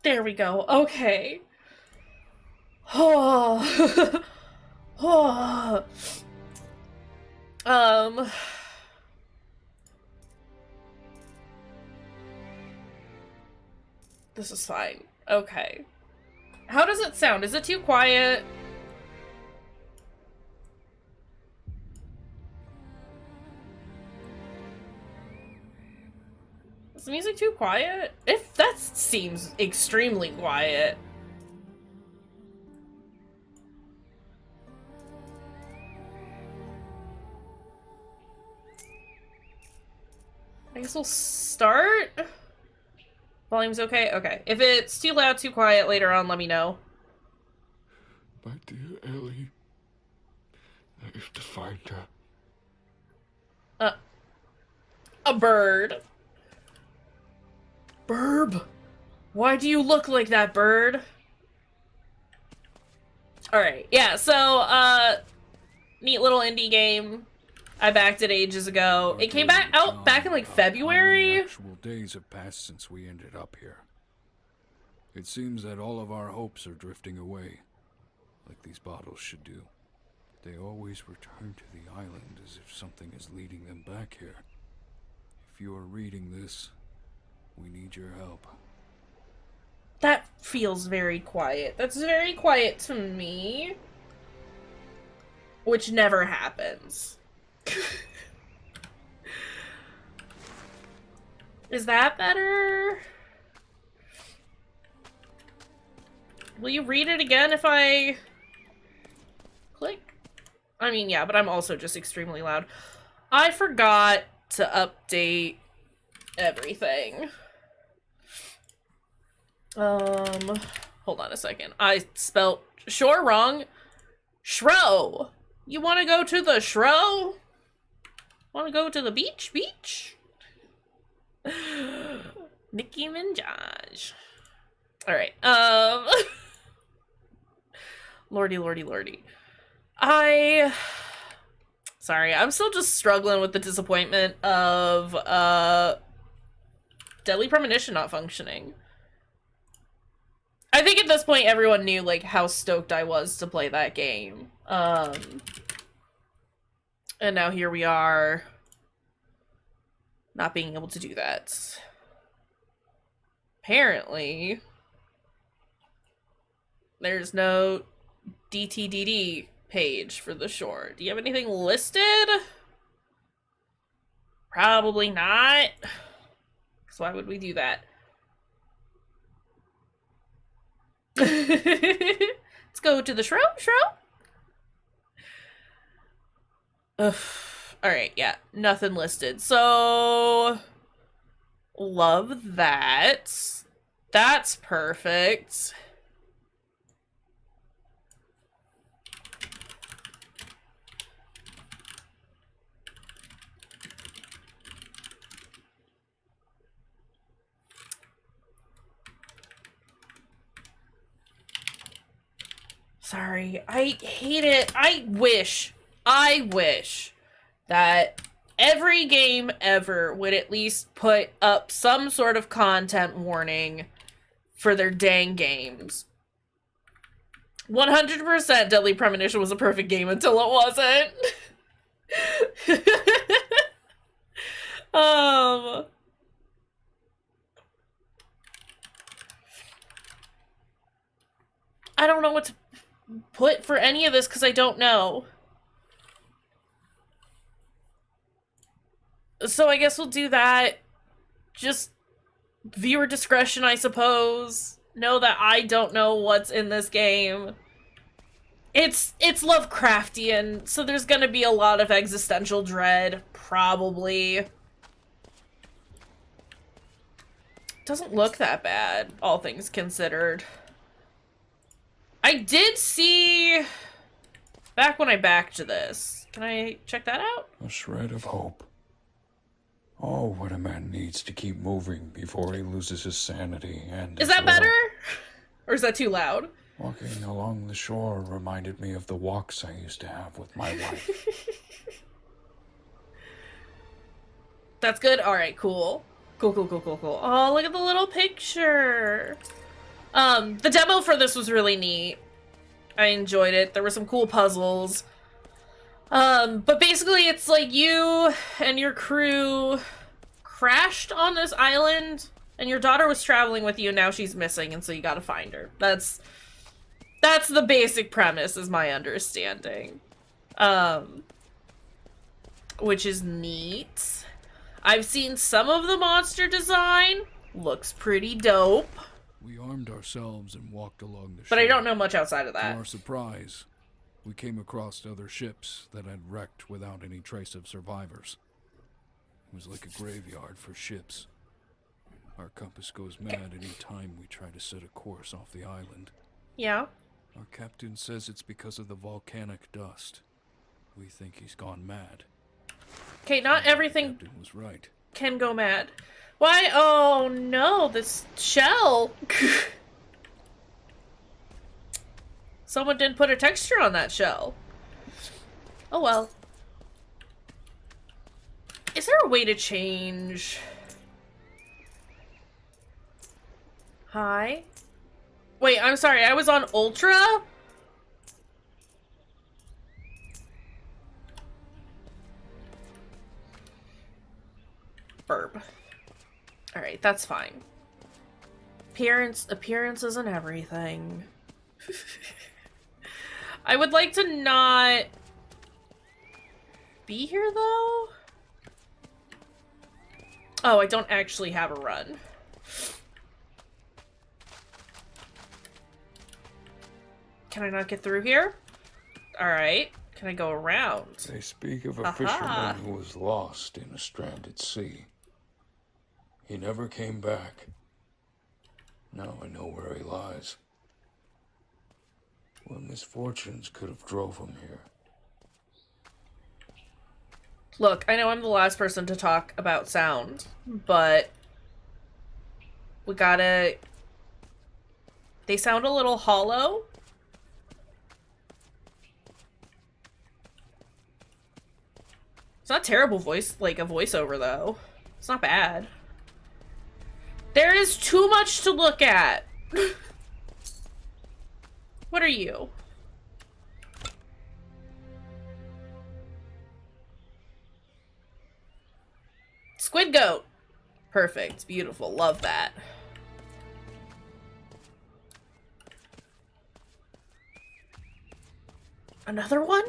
There we go. Okay. Oh. Oh. Um. This is fine. Okay. How does it sound? Is it too quiet? Is the music too quiet? If that seems extremely quiet. I guess we'll start. Volume's okay? Okay. If it's too loud, too quiet later on, let me know. My dear Ellie, I have to find her. Uh, a bird. Burb. Why do you look like that, bird? Alright, yeah, so, neat little indie game. I backed it ages ago. It came out back in, like, February? How many actual days have passed since we ended up here? It seems that all of our hopes are drifting away, like these bottles should do. They always return to the island as if something is leading them back here. If you are reading this, we need your help. That feels very quiet. That's very quiet to me. Which never happens. Is that better? Will you read it again if I click? I mean, yeah, but I'm also just extremely loud. I forgot to update everything. Hold on a second. I spelled shore wrong. Shro. You want to go to the Shro? Want to go to the beach? Beach? Nicki Minaj. Alright, lordy, lordy, lordy. Sorry, I'm still just struggling with the disappointment of, Deadly Premonition not functioning. I think at this point everyone knew, like, how stoked I was to play that game. And now here we are, not being able to do that. Apparently, there's no DTDD page for the shore. Do you have anything listed? Probably not. So why would we do that? Let's go to the Shro. Ugh. Alright, yeah. Nothing listed. So... love that. That's perfect. Sorry, I hate it. I wish that every game ever would at least put up some sort of content warning for their dang games. 100% Deadly Premonition was a perfect game until it wasn't. I don't know what to put for any of this because I don't know. So I guess we'll do that. Just viewer discretion, I suppose. Know that I don't know what's in this game. It's Lovecraftian, so there's gonna be a lot of existential dread, probably. Doesn't look that bad, all things considered. I did see back when I backed this. Can I check that out? A shred of hope. Oh, what a man needs to keep moving before he loses his sanity and Is his that will. better? Or is that too loud? Walking along the shore reminded me of the walks I used to have with my wife. That's good? Alright, cool. Cool. Oh, look at the little picture. The demo for this was really neat. I enjoyed it. There were some cool puzzles. But basically it's like you and your crew crashed on this island, and your daughter was traveling with you, and now she's missing, and so you gotta find her. That's the basic premise, is my understanding. Which is neat. I've seen some of the monster design. Looks pretty dope. We armed ourselves and walked along the shore. But I don't know much outside of that. To our surprise, we came across other ships that had wrecked without any trace of survivors. It was like a graveyard for ships. Our compass goes mad any time we try to set a course off the island. Yeah. Our captain says it's because of the volcanic dust. We think he's gone mad. Okay, not everything The captain was right. can go mad. Why? Oh no, this shell. Someone didn't put a texture on that shell. Oh well. Is there a way to change? Hi? Wait, I'm sorry, I was on Ultra? Burp. Alright, that's fine. Appearances and everything. I would like to not be here, though. Oh, I don't actually have a run. Can I not get through here? Alright. Can I go around? They speak of a Aha. fisherman who was lost in a stranded sea. He never came back. Now I know where he lies. What misfortunes could have drove him here? Look, I know I'm the last person to talk about sound, but we gotta... They sound a little hollow. It's not terrible voice, like a voiceover though. It's not bad. There is too much to look at. What are you? Squid goat. Perfect. Beautiful. Love that. Another one?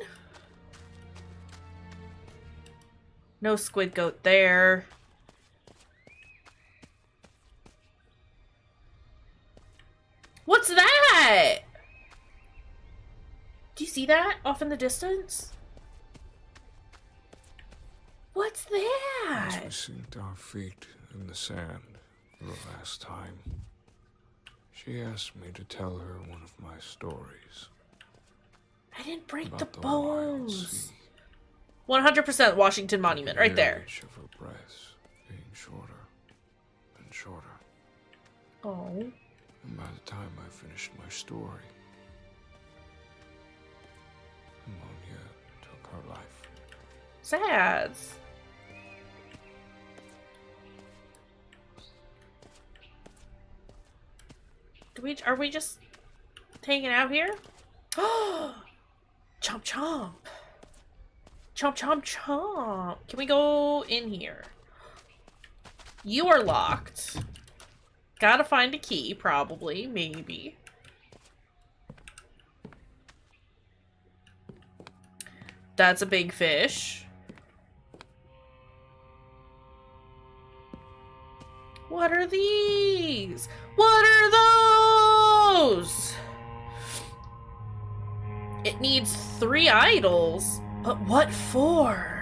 No squid goat there. What's that? Do you see that off in the distance? What's that? As we sink our feet in the sand for the last time, she asked me to tell her one of my stories. I didn't break About the the wild bones. sea. 100% Washington Monument, right there. The edge of her breaths being shorter and shorter. Oh. And by the time I finished my story, pneumonia took her life. Sad. Are we just hanging out here? Oh, chomp chomp. Chomp chomp chomp. Can we go in here? You are locked. Gotta find a key, probably, maybe. That's a big fish. What are these? What are those? It needs 3 idols, but what for?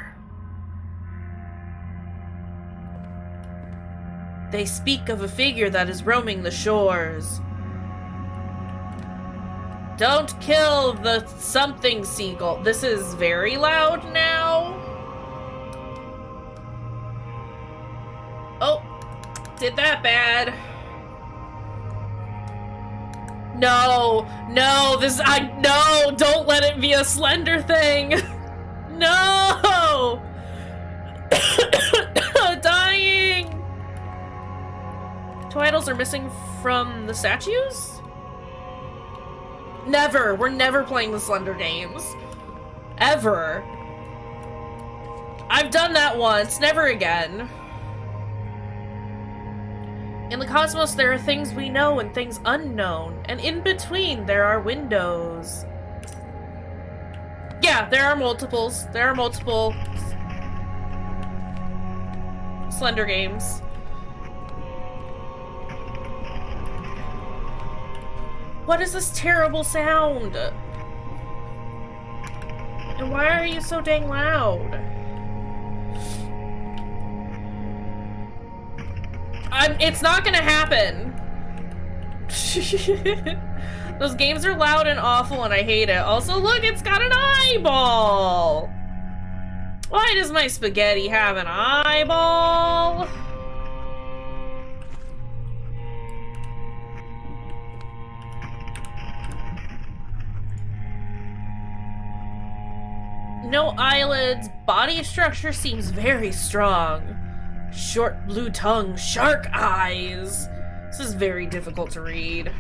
They speak of a figure that is roaming the shores. Don't kill the something seagull. This is very loud now. Oh, did that bad. No, no, no, don't let it be a slender thing. No! Dying! 2 idols are missing from the statues? Never. We're never playing the Slender games. Ever. I've done that once, never again. In the cosmos, there are things we know and things unknown, and in between, there are windows. Yeah, there are multiples. There are multiple Slender games. What is this terrible sound? And why are you so dang loud? It's not gonna happen. Those games are loud and awful and I hate it. Also, look, it's got an eyeball! Why does my spaghetti have an eyeball? No eyelids. Body structure seems very strong. Short blue tongue, shark eyes. This is very difficult to read.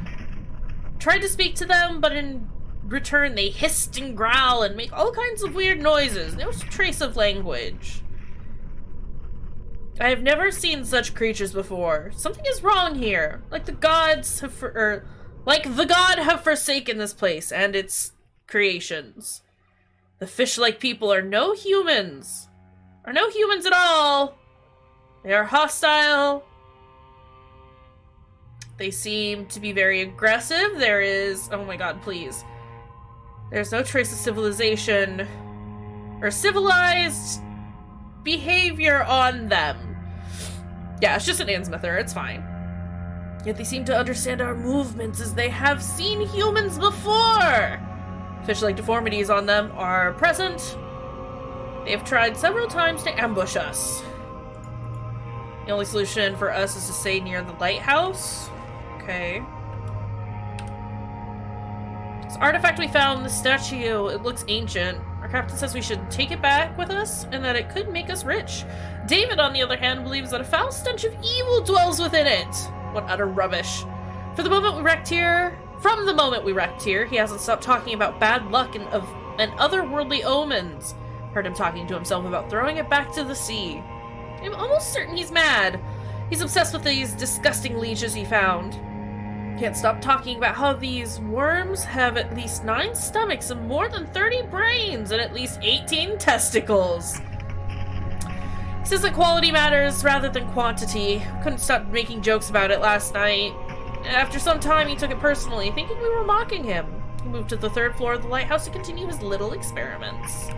Tried to speak to them, but in return they hissed and growl and make all kinds of weird noises. No trace of language. I have never seen such creatures before. Something is wrong here. Like the gods have the god have forsaken this place and its creations. The fish-like people are no humans. Are no humans at all. They are hostile. They seem to be very aggressive. There is... oh my god, please. There's no trace of civilization or civilized behavior on them. Yeah, it's just an Ansmither. It's fine. Yet they seem to understand our movements as they have seen humans before. Fish-like deformities on them are present. They have tried several times to ambush us. The only solution for us is to stay near the lighthouse. Okay. This artifact we found, the statue, it looks ancient. Our captain says we should take it back with us and that it could make us rich. David, on the other hand, believes that a foul stench of evil dwells within it. What utter rubbish. From the moment we wrecked here, he hasn't stopped talking about bad luck and otherworldly omens. Heard him talking to himself about throwing it back to the sea. I'm almost certain he's mad. He's obsessed with these disgusting leeches he found. Can't stop talking about how these worms have at least 9 stomachs and more than 30 brains and at least 18 testicles. He says that quality matters rather than quantity. Couldn't stop making jokes about it last night. After some time, he took it personally, thinking we were mocking him. He moved to the 3rd floor of the lighthouse to continue his little experiments.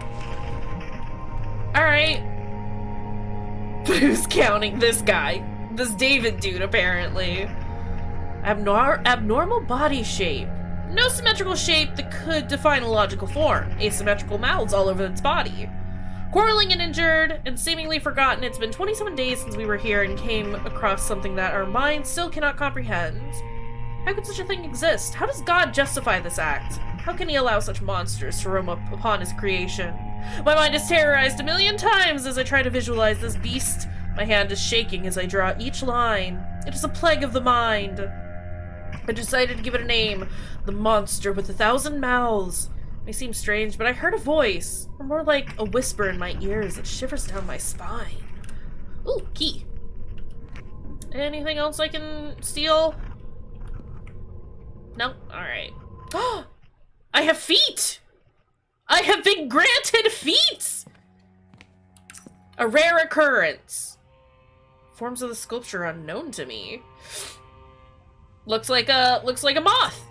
Alright. Who's counting this guy? This David dude, apparently. Abnormal body shape. No symmetrical shape that could define a logical form. Asymmetrical mouths all over its body. Quarreling and injured, and seemingly forgotten, it's been 27 days since we were here and came across something that our minds still cannot comprehend. How could such a thing exist? How does God justify this act? How can he allow such monsters to roam upon his creation? My mind is terrorized a million times as I try to visualize this beast. My hand is shaking as I draw each line. It is a plague of the mind. I decided to give it a name. The monster with 1,000 mouths. It may seem strange, but I heard a voice. Or more like a whisper in my ears that shivers down my spine. Ooh, key. Anything else I can steal? No? Alright. I have feet! I have been granted feet! A rare occurrence. Forms of the sculpture unknown to me. Looks like a moth.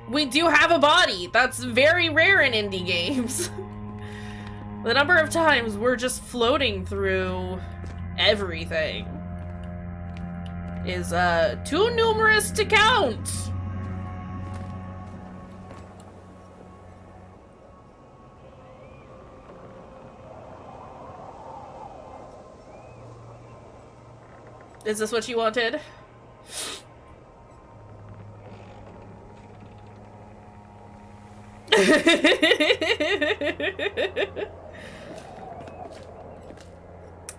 We do have a body. That's very rare in indie games. The number of times we're just floating through everything is too numerous to count. Is this what you wanted?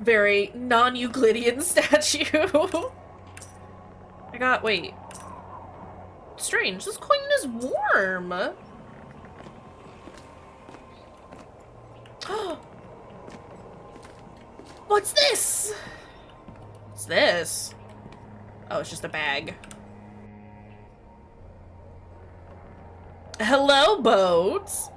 Very non-Euclidean statue. wait. Strange, this coin is warm. What's this? What's this? Oh, it's just a bag. Hello, boats.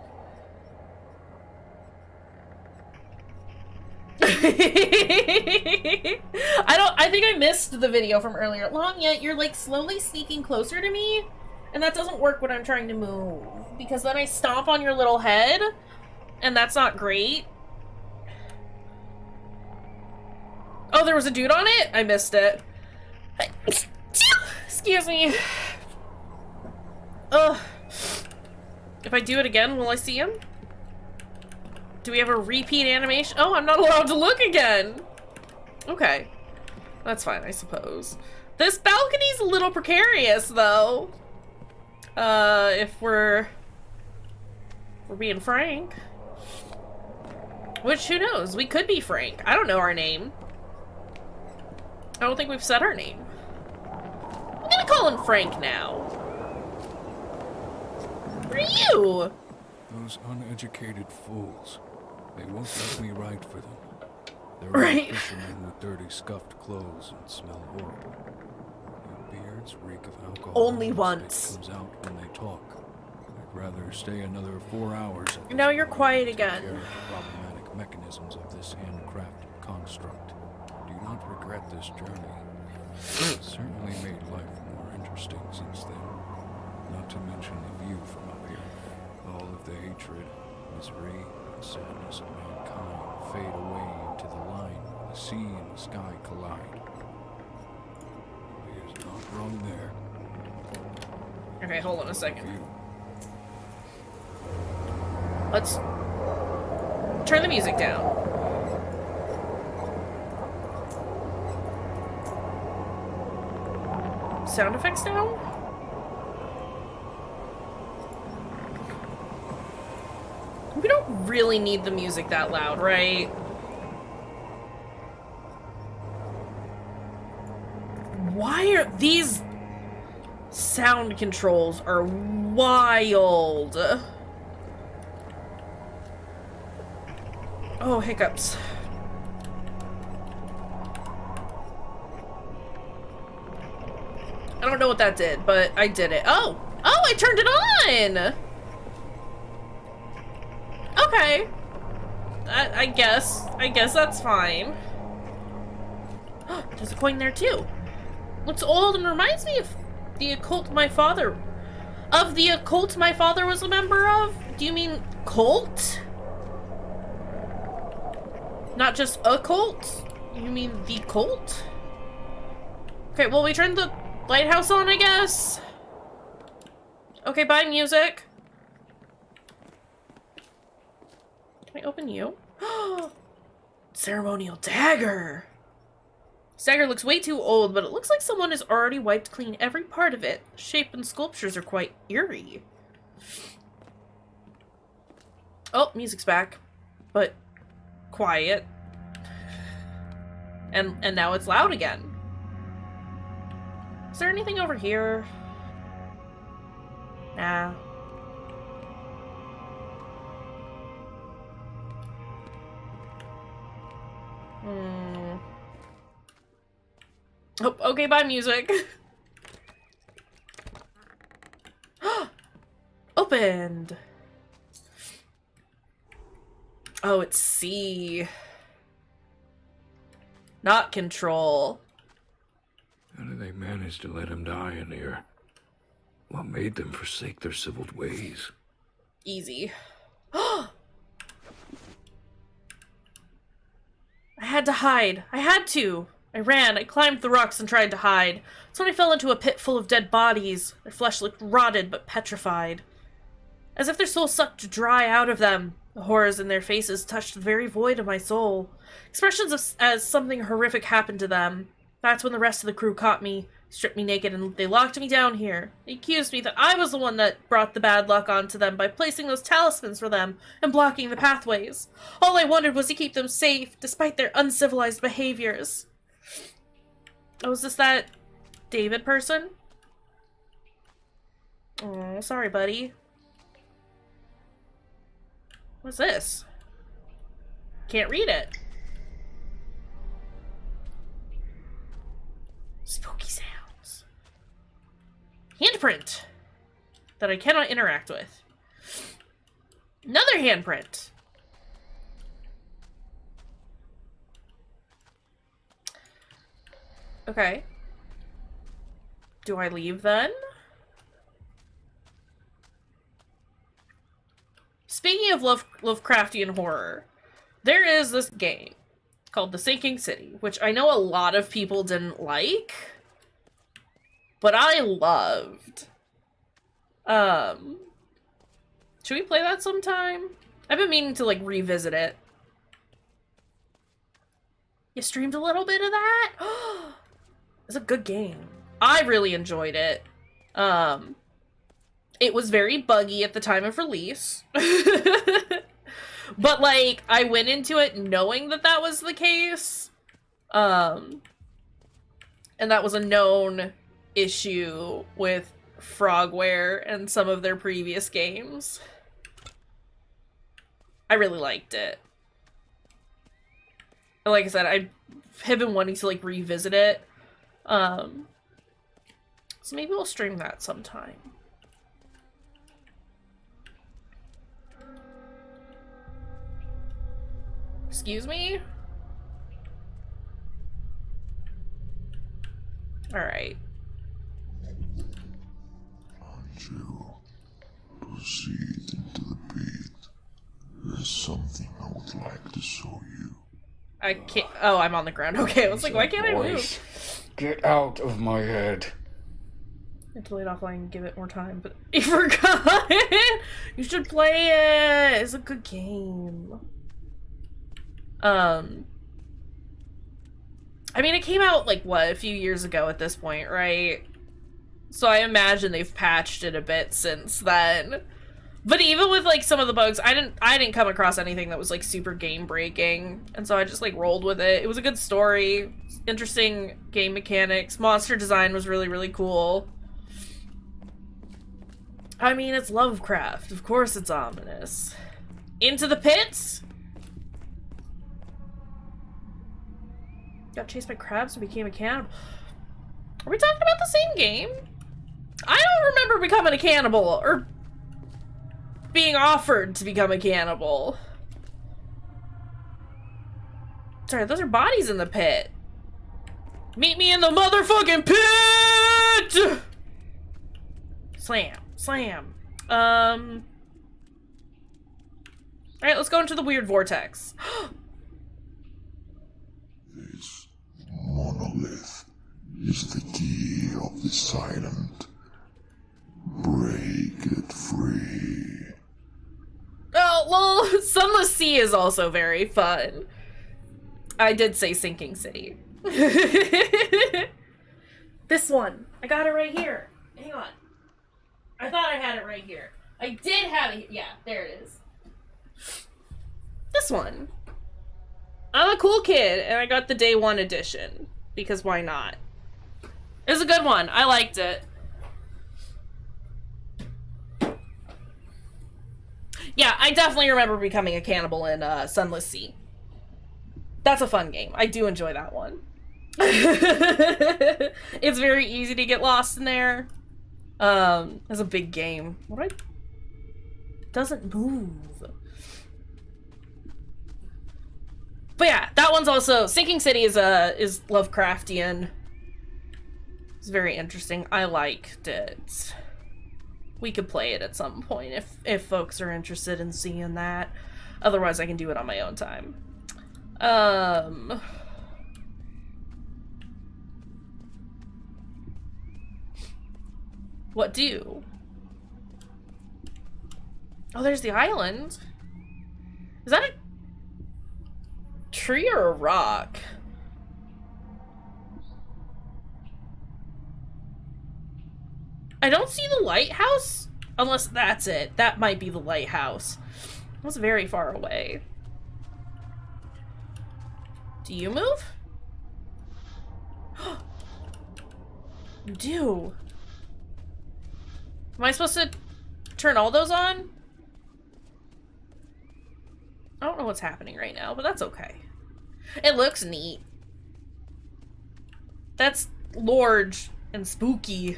I think I missed the video from earlier. Long yet, you're like slowly sneaking closer to me, and that doesn't work when I'm trying to move, because then I stomp on your little head, and that's not great. Oh, there was a dude on it? I missed it. Excuse me. Ugh. If I do it again, will I see him? Do we have a repeat animation? Oh, I'm not allowed to look again. Okay. That's fine, I suppose. This balcony's a little precarious, though. If we're being frank. Which, who knows? We could be frank. I don't know our name. I don't think we've said our name. I'm gonna call him Frank now. Who are you? Those uneducated fools. They won't let me write for them. They're Right. all fishermen with dirty, scuffed clothes and smell horrible. Their beards reek of alcohol. Only and once. spit comes out when they talk. I'd rather stay another 4 hours. At Now this you're point quiet and take again. care of the problematic mechanisms of this handcrafted construct. Do not regret this journey. It certainly made life more interesting since then. Not to mention the view from up here. All of the hatred, misery, and sadness of mankind fade away into the line where the sea and the sky collide. He is not wrong there. Okay, hold on a second. View. Let's turn the music down. Sound effects down? We don't really need the music that loud, right? Why are these sound controls are wild? Oh, hiccups. I don't know what that did, but I did it. Oh! Oh, I turned it on! Okay. I guess. I guess that's fine. There's a coin there too. Looks old and reminds me of the occult my father... Of the occult my father was a member of? Do you mean cult? Not just a cult? You mean the cult? Okay, well, we turned the lighthouse on, I guess. Okay, bye, music. Can I open you? Ceremonial dagger. This dagger looks way too old, but it looks like someone has already wiped clean every part of it. The shape and sculptures are quite eerie. Oh, music's back. But quiet. And now it's loud again. Is there anything over here? Nah. Oh, okay, bye, music. Opened. Oh, it's C. Not control. How did they manage to let him die in here? What made them forsake their civil ways? Easy. I had to hide. I had to. I ran. I climbed the rocks and tried to hide. That's when I fell into a pit full of dead bodies. Their flesh looked rotted but petrified. As if their soul sucked dry out of them. The horrors in their faces touched the very void of my soul. Expressions as something horrific happened to them. That's when the rest of the crew caught me, stripped me naked, and they locked me down here. They accused me that I was the one that brought the bad luck onto them by placing those talismans for them and blocking the pathways. All I wanted was to keep them safe, despite their uncivilized behaviors. Oh, is this that David person. Oh, sorry, buddy. What's this? Can't read it. Spooky sounds. Handprint that I cannot interact with. Another handprint. Okay. Do I leave then? Speaking of Lovecraftian horror, there is this game called The Sinking City, which I know a lot of people didn't like, but I loved. Should we play that sometime? I've been meaning to, like, revisit it. You streamed a little bit of that? It's a good game. I really enjoyed it. It was very buggy at the time of release. But, like, I went into it knowing that that was the case. And that was a known issue with Frogware and some of their previous games. I really liked it. And like I said, I have been wanting to, like, revisit it. So maybe we'll stream that sometime. Excuse me? Alright. Aren't you? Proceed into the pit. There's something I would like to show you. I can't. Oh, I'm on the ground. Okay, I was like, why can't I move? Get out of my head. I delete offline and give it more time, but you forgot. You should play it. It's a good game. I mean, it came out, like, what, a few years ago at this point, right? So I imagine they've patched it a bit since then. But even with, like, some of the bugs, I didn't come across anything that was, like, super game-breaking. And so I just, like, rolled with it. It was a good story. Interesting game mechanics. Monster design was really, really cool. I mean, it's Lovecraft. Of course it's ominous. Into the pits? Got chased by crabs and became a cannibal. Are we talking about the same game? I don't remember becoming a cannibal or being offered to become a cannibal. Sorry, those are bodies in the pit. Meet me in the motherfucking pit! Slam. Slam. Alright, let's go into the weird vortex. This monolith is the key of the silent. Break it free. Oh, well, Sunless Sea is also very fun. I did say Sinking City. This one. I got it right here. Hang on. I thought I had it right here. I did have it. Yeah, there it is. This one. I'm a cool kid, and I got the day one edition. Because why not? It was a good one. I liked it. Yeah, I definitely remember becoming a cannibal in Sunless Sea. That's a fun game. I do enjoy that one. It's very easy to get lost in there. It's a big game. What? Doesn't move. But yeah, that one's also Sinking City is Lovecraftian. It's very interesting. I liked it. We could play it at some point if folks are interested in seeing that. Otherwise, I can do it on my own time. What do? Oh, there's the island. Is that a tree or a rock? I don't see the lighthouse, unless that's it. That might be the lighthouse. That's very far away. Do you move? You do. Am I supposed to turn all those on? I don't know what's happening right now, but that's okay. It looks neat. That's large and spooky.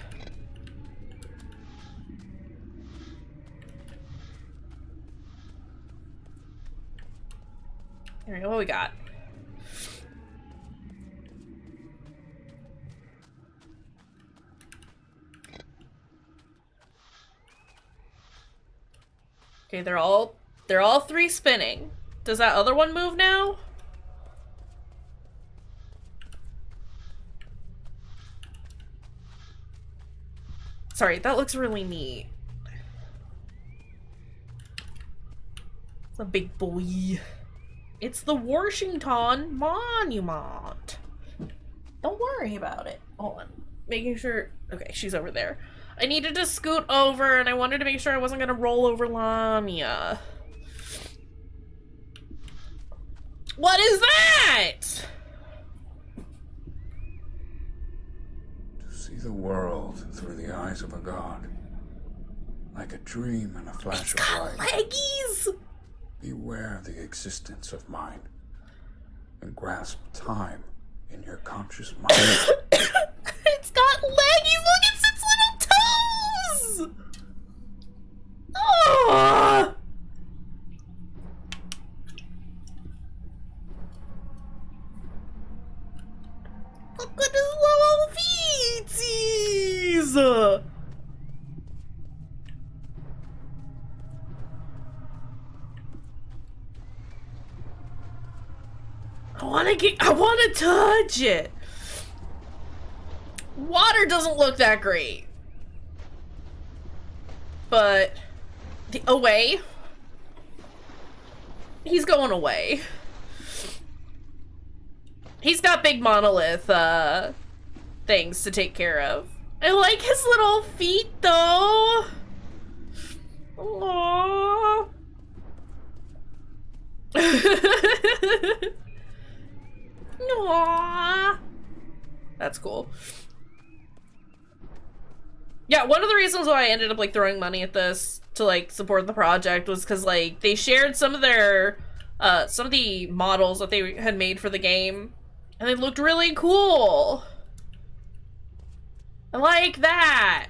Alright, what we got? Okay, they're all three spinning. Does that other one move now? Sorry, that looks really neat. It's a big boy. It's the Washington Monument. Don't worry about it. Hold on. Making sure... Okay, she's over there. I needed to scoot over, and I wanted to make sure I wasn't gonna roll over Lamia. What is that? To see the world through the eyes of a god. Like a dream and a flash of light. Leggies! Beware the existence of mind. And grasp time in your conscious mind. It's got leggies! Look at its little toes! Oh! Look at his little feeties! I wanna touch it! Water doesn't look that great. But away. He's going away. He's got big monolith things to take care of. I like his little feet though. Aww. Aww. That's cool. Yeah, one of the reasons why I ended up like throwing money at this to like support the project was because like they shared some of their some of the models that they had made for the game, and they looked really cool. I like that.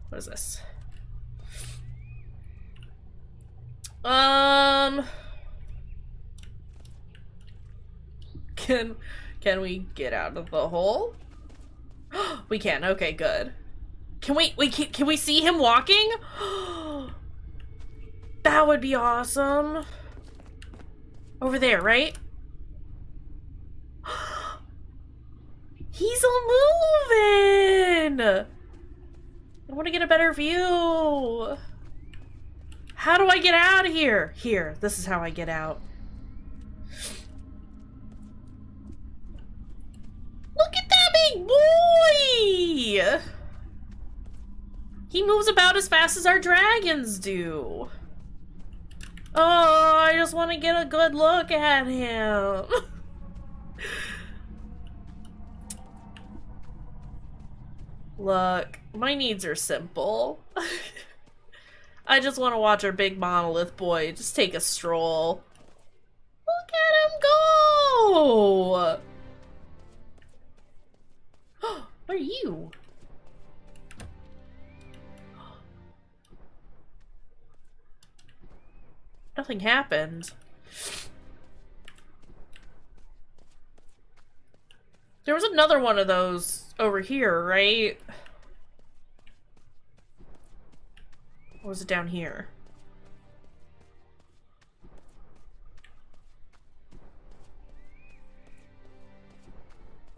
What is this? Can we get out of the hole? We can. Okay, good. Can we see him walking? That would be awesome. Over there, right? He's moving. I want to get a better view. How do I get out of here? Here, this is how I get out. Look at that big boy! He moves about as fast as our dragons do. Oh, I just want to get a good look at him. Look, my needs are simple. I just want to watch our big monolith boy just take a stroll. Look at him go! What are you? Nothing happened. There was another one of those over here, right? Or was it down here?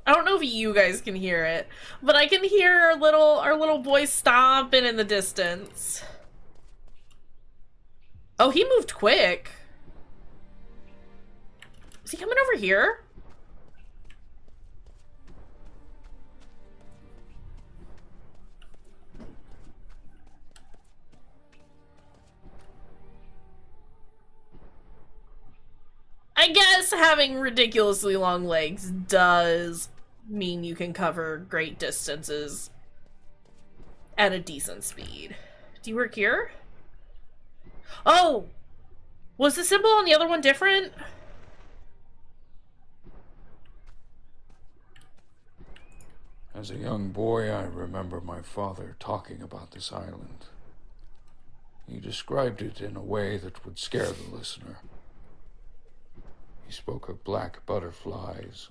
I don't know if you guys can hear it, but I can hear our little boy stomping in the distance. Oh, he moved quick. Is he coming over here? I guess having ridiculously long legs does mean you can cover great distances at a decent speed. Do you work here? Oh! Was the symbol on the other one different? As a young boy, I remember my father talking about this island. He described it in a way that would scare the listener. He spoke of black butterflies,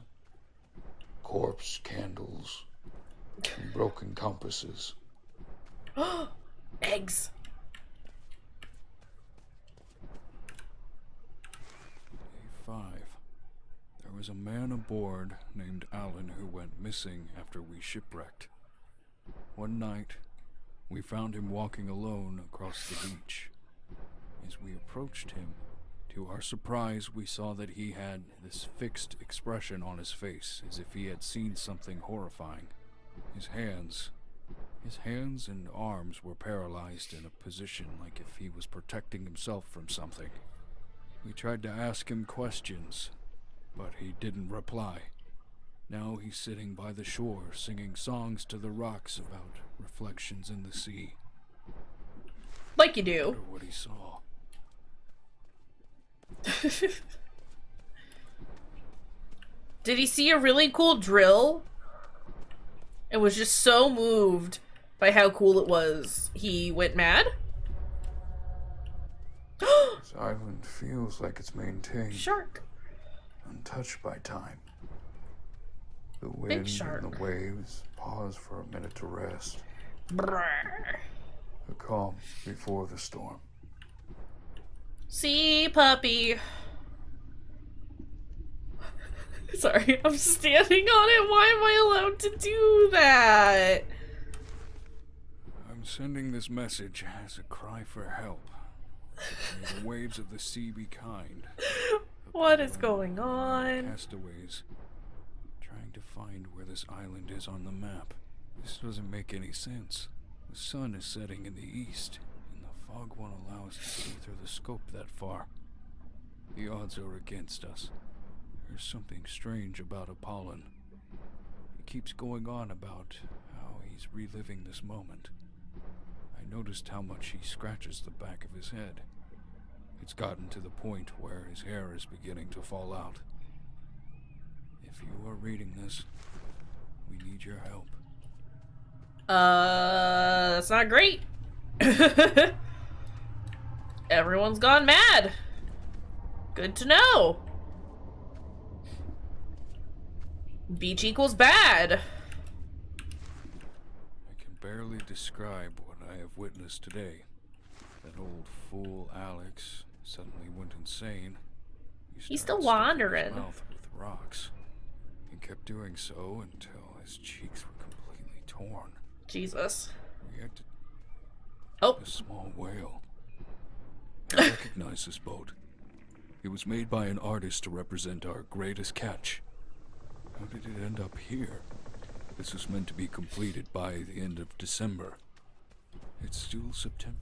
corpse candles, and broken compasses. Eggs. Day 5. There was a man aboard named Alan who went missing after we shipwrecked. One night, we found him walking alone across the beach. As we approached him, to our surprise, we saw that he had this fixed expression on his face, as if he had seen something horrifying. His hands and arms were paralyzed in a position like if he was protecting himself from something. We tried to ask him questions, but he didn't reply. Now he's sitting by the shore, singing songs to the rocks about reflections in the sea. Like you I do. wonder what he saw. Did he see a really cool drill? And was just so moved by how cool it was, he went mad? This island feels like it's maintained, Shark. untouched by time. The Big wind shark. and the waves pause for a minute to rest. Brrr. The calm before the storm. Sea puppy. Sorry, I'm standing on it. Why am I allowed to do that? I'm sending this message as a cry for help. May the waves of the sea be kind. What is going on? Castaways trying to find where this island is on the map. This doesn't make any sense. The sun is setting in the east, and the fog won't allow us to see through the scope that far. The odds are against us. There's something strange about Apollon. He keeps going on about how he's reliving this moment. I noticed how much he scratches the back of his head. It's gotten to the point where his hair is beginning to fall out. If you are reading this, we need your help. That's not great. Everyone's gone mad. Good to know. Beach equals bad. I can barely describe what I have witnessed today. That old fool Alex suddenly went insane. He He's still started stuffing wandering. his mouth with rocks. He kept doing so until his cheeks were completely torn. Jesus. We had to Oh, a small whale. I recognize this boat. It was made by an artist to represent our greatest catch. How did it end up here? This was meant to be completed by the end of December. It's still September.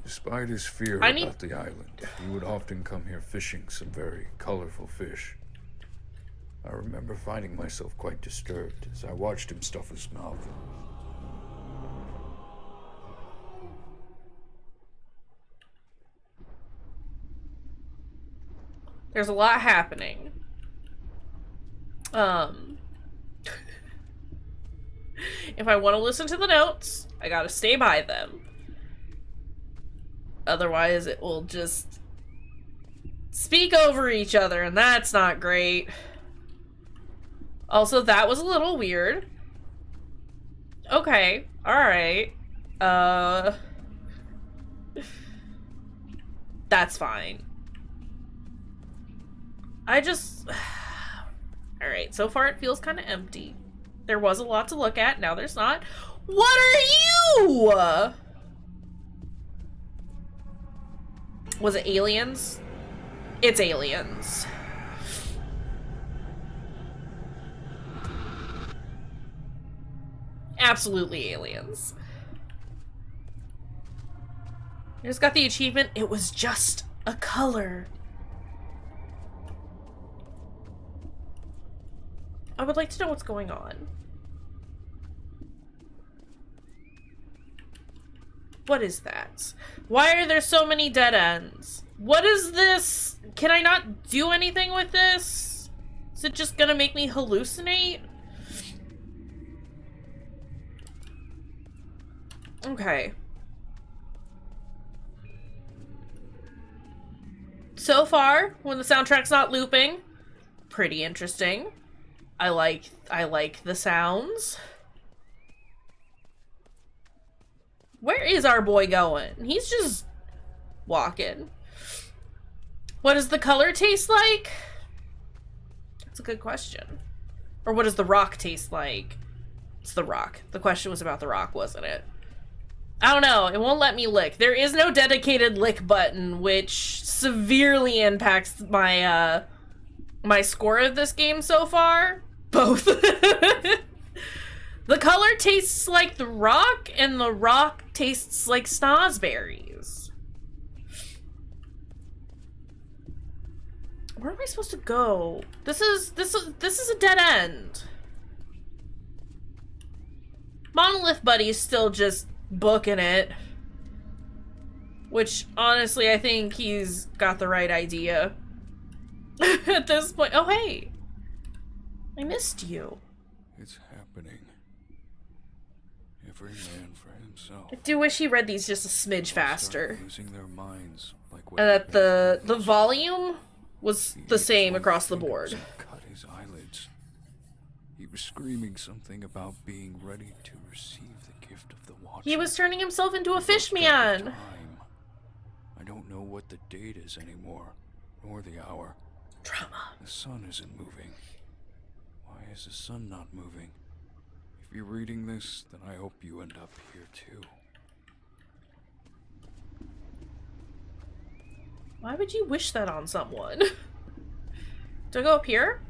Despite his fear I need- about the island, he would often come here fishing some very colorful fish. I remember finding myself quite disturbed as I watched him stuff his mouth. there's a lot happening. If I want to listen to the notes, I gotta stay by them. Otherwise, it will just speak over each other, and that's not great. Also, that was a little weird. Okay, alright. That's fine. I just... Alright, so far it feels kind of empty. There was a lot to look at, now there's not. What are you? Was it aliens? It's aliens. Absolutely aliens. I just got the achievement. It was just a color. I would like to know what's going on. What is that? Why are there so many dead ends? What is this? Can I not do anything with this? Is it just gonna make me hallucinate? Okay. So far, when the soundtrack's not looping, pretty interesting. I like the sounds. Where is our boy going? He's just walking. What does the color taste like? That's a good question. Or what does the rock taste like? It's the rock. The question was about the rock, wasn't it? I don't know. It won't let me lick. There is no dedicated lick button, which severely impacts my my score of this game so far. Both. The color tastes like the rock, and the rock tastes like snozberries. Where am I supposed to go? This is a dead end. Monolith Buddy's still just booking it. Which, honestly, I think he's got the right idea. At this point. Oh, hey. I missed you. It's happening. Every man for himself. I do wish he read these just a smidge faster. Losing their minds, like And that the volume was the same across the board. Cut his eyelids. He was screaming something about being ready to receive the gift of the Watcher. He was turning himself into a fish Time. man. I don't know what the date is anymore, nor the hour. Drama. The sun isn't moving. Why is the sun not moving? If you're reading this, then I hope you end up here too. Why would you wish that on someone? Do I go up here?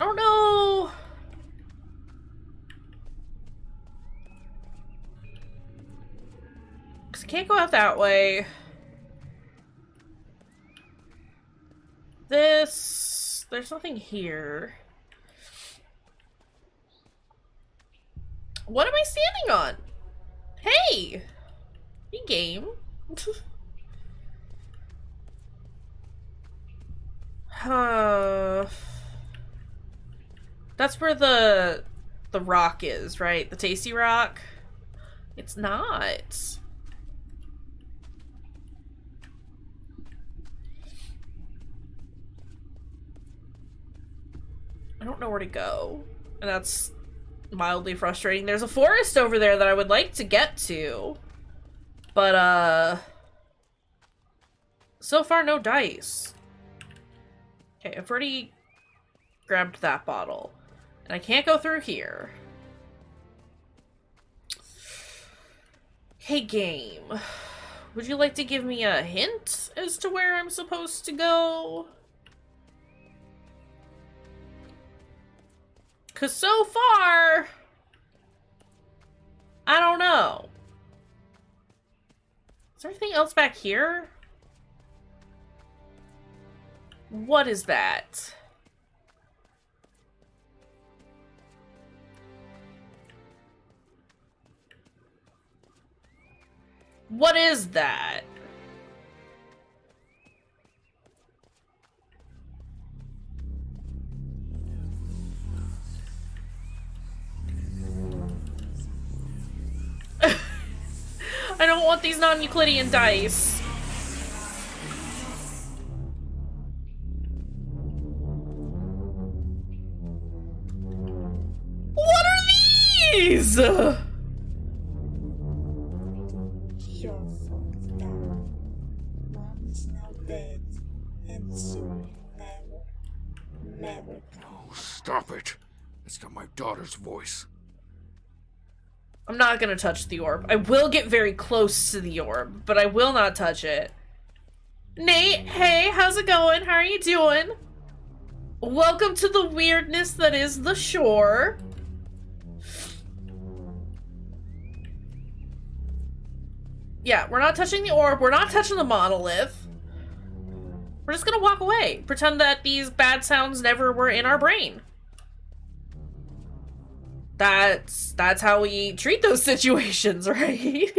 Oh no! Cause I can't go out that way. There's nothing here. What am I standing on? Hey! Hey, game. That's where the rock is, right? The tasty rock? It's not. I don't know where to go. And that's mildly frustrating. There's a forest over there that I would like to get to. But, so far, no dice. Okay, I've already grabbed that bottle. And I can't go through here. Hey, game. Would you like to give me a hint as to where I'm supposed to go? 'Cause so far, I don't know. Is there anything else back here? What is that? What is that? I don't want these non-Euclidean dice. What are these? You're fucked down. Mom's now dead, and soon never come. Oh, stop it. It's not my daughter's voice. I'm not gonna touch the orb. I will get very close to the orb, but I will not touch it. Nate, hey, how's it going? How are you doing? Welcome to the weirdness that is the shore. Yeah, we're not touching the orb. We're not touching the monolith. We're just gonna walk away. Pretend that these bad sounds never were in our brain. that's how we treat those situations, right?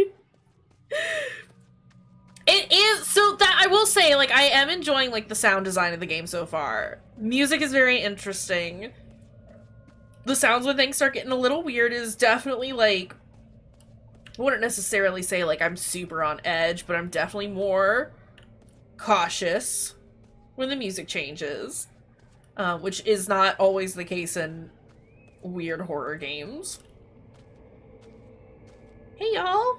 It is, so that I will say, like, I am enjoying, like, the sound design of the game so far. Music is very interesting. The sounds when things start getting a little weird is definitely, like, I wouldn't necessarily say, like, I'm super on edge, but I'm definitely more cautious when the music changes, which is not always the case in weird horror games. Hey, y'all!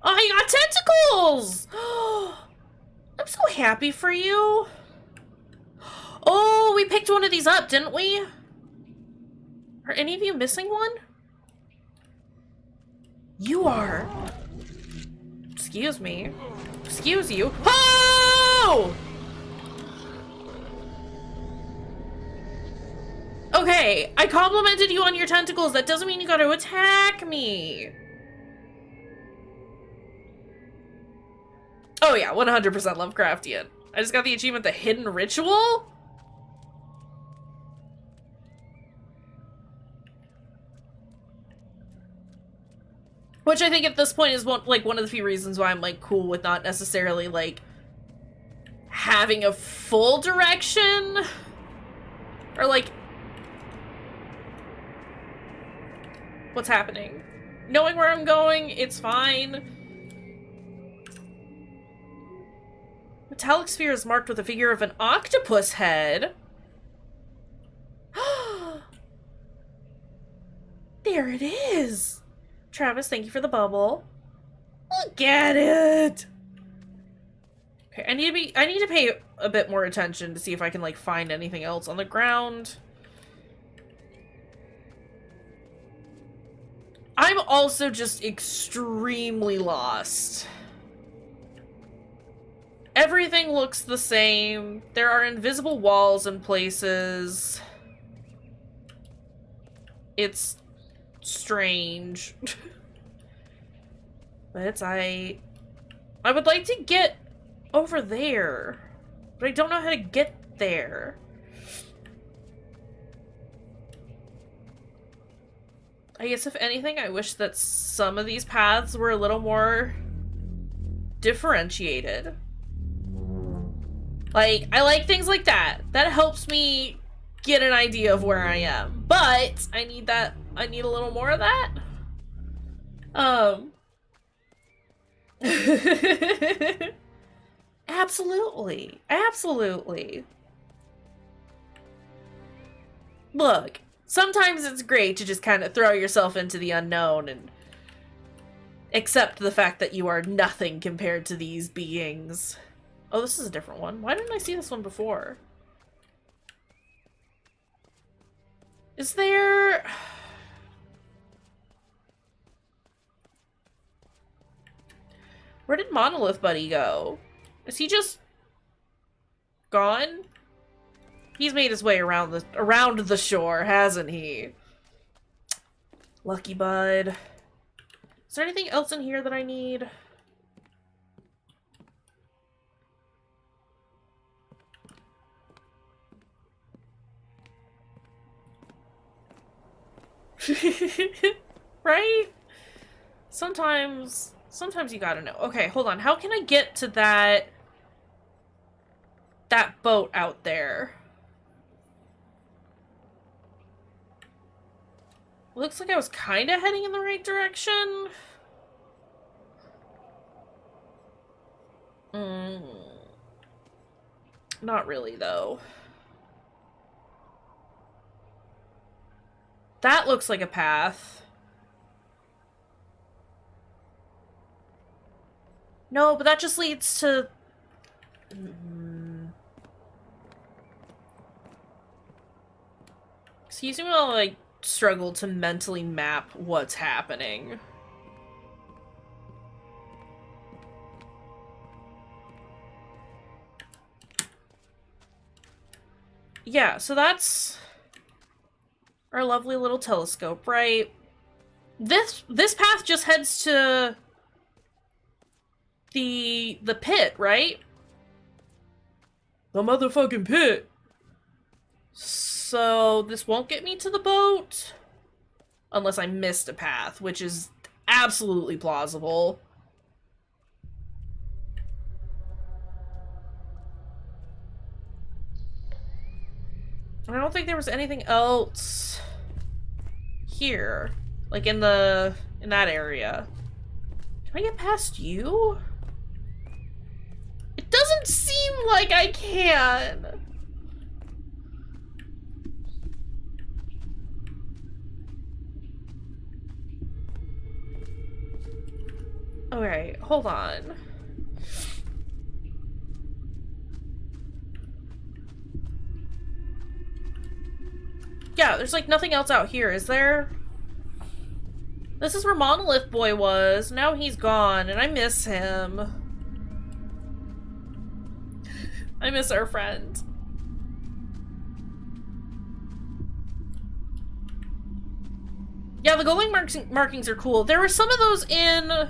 Oh, you got tentacles! I'm so happy for you. Oh, we picked one of these up, didn't we? Are any of you missing one? You are. Excuse me. Excuse you. Oh! Okay, I complimented you on your tentacles. That doesn't mean you gotta attack me. Oh yeah, 100% Lovecraftian. I just got the achievement, The Hidden Ritual? Which I think at this point is one of the few reasons why I'm, like, cool with not necessarily, like, having a full direction. Or, like, what's happening. Knowing where I'm going, it's fine. Metallic sphere is marked with a figure of an octopus head. There it is. Travis, thank you for the bubble. Look at it. Okay, I need to pay a bit more attention to see if I can, like, find anything else on the ground. I'm also just extremely lost. Everything looks the same. There are invisible walls in places. It's strange. But I would like to get over there, but I don't know how to get there. I guess if anything, I wish that some of these paths were a little more differentiated. Like, I like things like that. That helps me get an idea of where I am. But I need a little more of that. Absolutely. Absolutely. Look, sometimes it's great to just kind of throw yourself into the unknown and accept the fact that you are nothing compared to these beings. Oh, this is a different one. Why didn't I see this one before? Is there... Where did Monolith Buddy go? Is he just gone? He's made his way around the shore, hasn't he? Lucky Bud. Is there anything else in here that I need? Right? Sometimes you gotta know. Okay, hold on. How can I get to that boat out there? Looks like I was kind of heading in the right direction. Not really, though. That looks like a path. No, but that just leads to... Excuse me while I struggle to mentally map what's happening. Yeah, so that's our lovely little telescope, right? This path just heads to the pit, right? The motherfucking pit. So this won't get me to the boat unless I missed a path, which is absolutely plausible. I don't think there was anything else here, like in that area. Can I get past you? It doesn't seem like I can. Okay, hold on. Yeah, there's like nothing else out here, is there? This is where Monolith Boy was. Now he's gone, and I miss him. I miss our friend. Yeah, the glowing markings are cool. There were some of those in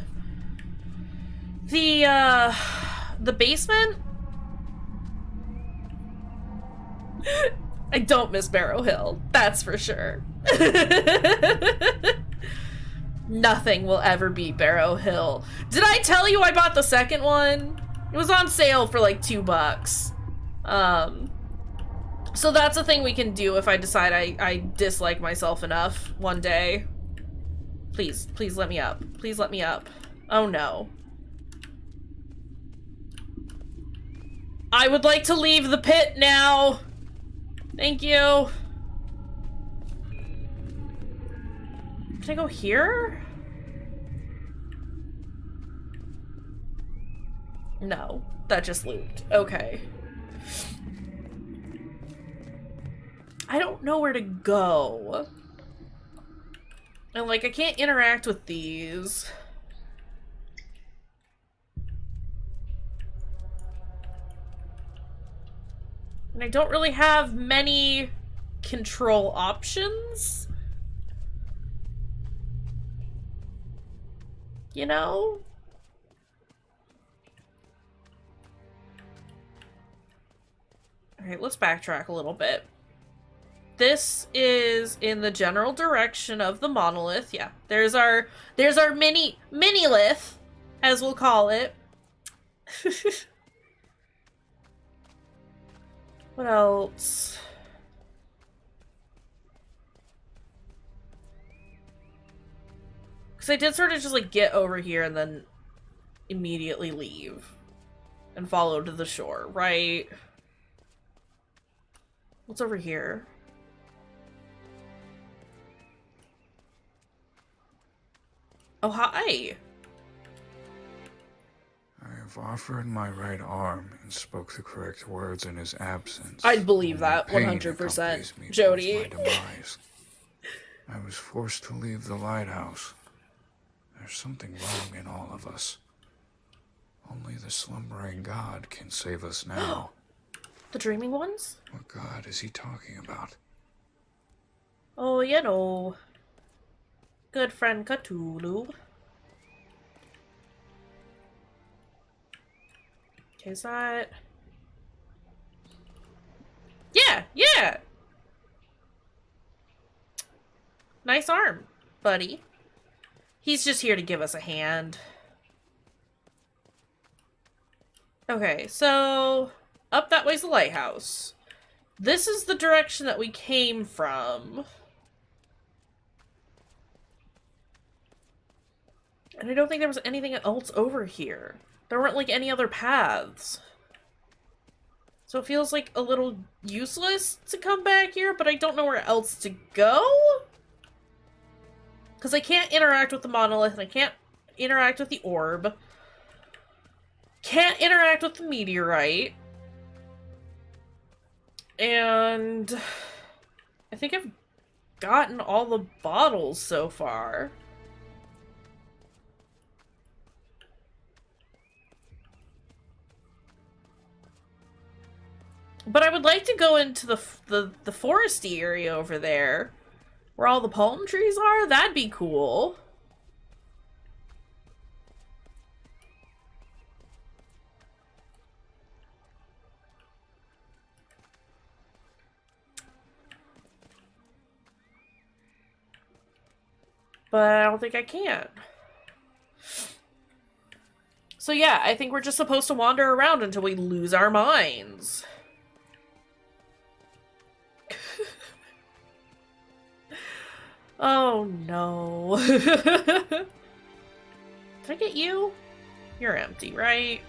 the basement. I don't miss Barrow Hill, that's for sure. Nothing will ever beat Barrow Hill. Did I tell you I bought the second one? It was on sale for like $2. So that's a thing we can do if I decide I dislike myself enough one day. Please, please let me up. Please let me up. Oh no. I would like to leave the pit now. Thank you. Can I go here? No, that just looped. Okay. I don't know where to go. And like, I can't interact with these. And I don't really have many control options. You know? Alright, let's backtrack a little bit. This is in the general direction of the monolith. Yeah, there's our mini-lith, as we'll call it. What else? Because I did sort of just like get over here and then immediately leave and follow to the shore, right? What's over here? Oh, hi. I have offered my right arm and spoke the correct words in his absence. I'd believe Only that pain 100%, accompanies me Jody. towards my demise. I was forced to leave the lighthouse. There's something wrong in all of us. Only the slumbering God can save us now. The dreaming ones? What God is he talking about? Oh, you know. Good friend Cthulhu. Okay, is that... Yeah, yeah! Nice arm, buddy. He's just here to give us a hand. Okay, so... Up that way's the lighthouse. This is the direction that we came from. And I don't think there was anything else over here. There weren't, like, any other paths. So it feels, like, a little useless to come back here, but I don't know where else to go? Because I can't interact with the monolith, and I can't interact with the orb. Can't interact with the meteorite. And... I think I've gotten all the bottles so far. But I would like to go into the foresty area over there, where all the palm trees are. That'd be cool. But I don't think I can. So yeah, I think we're just supposed to wander around until we lose our minds. Oh no. Did I get you? You're empty, right?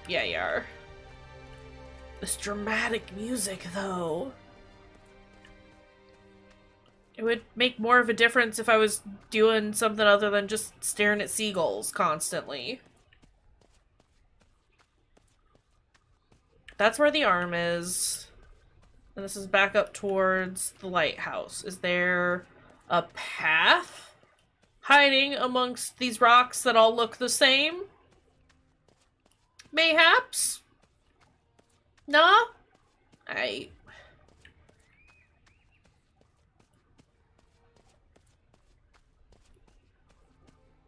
Yeah, you are. This dramatic music, though. It would make more of a difference if I was doing something other than just staring at seagulls constantly. That's where the arm is. And this is back up towards the lighthouse. Is there a path hiding amongst these rocks that all look the same? Mayhaps? Nah?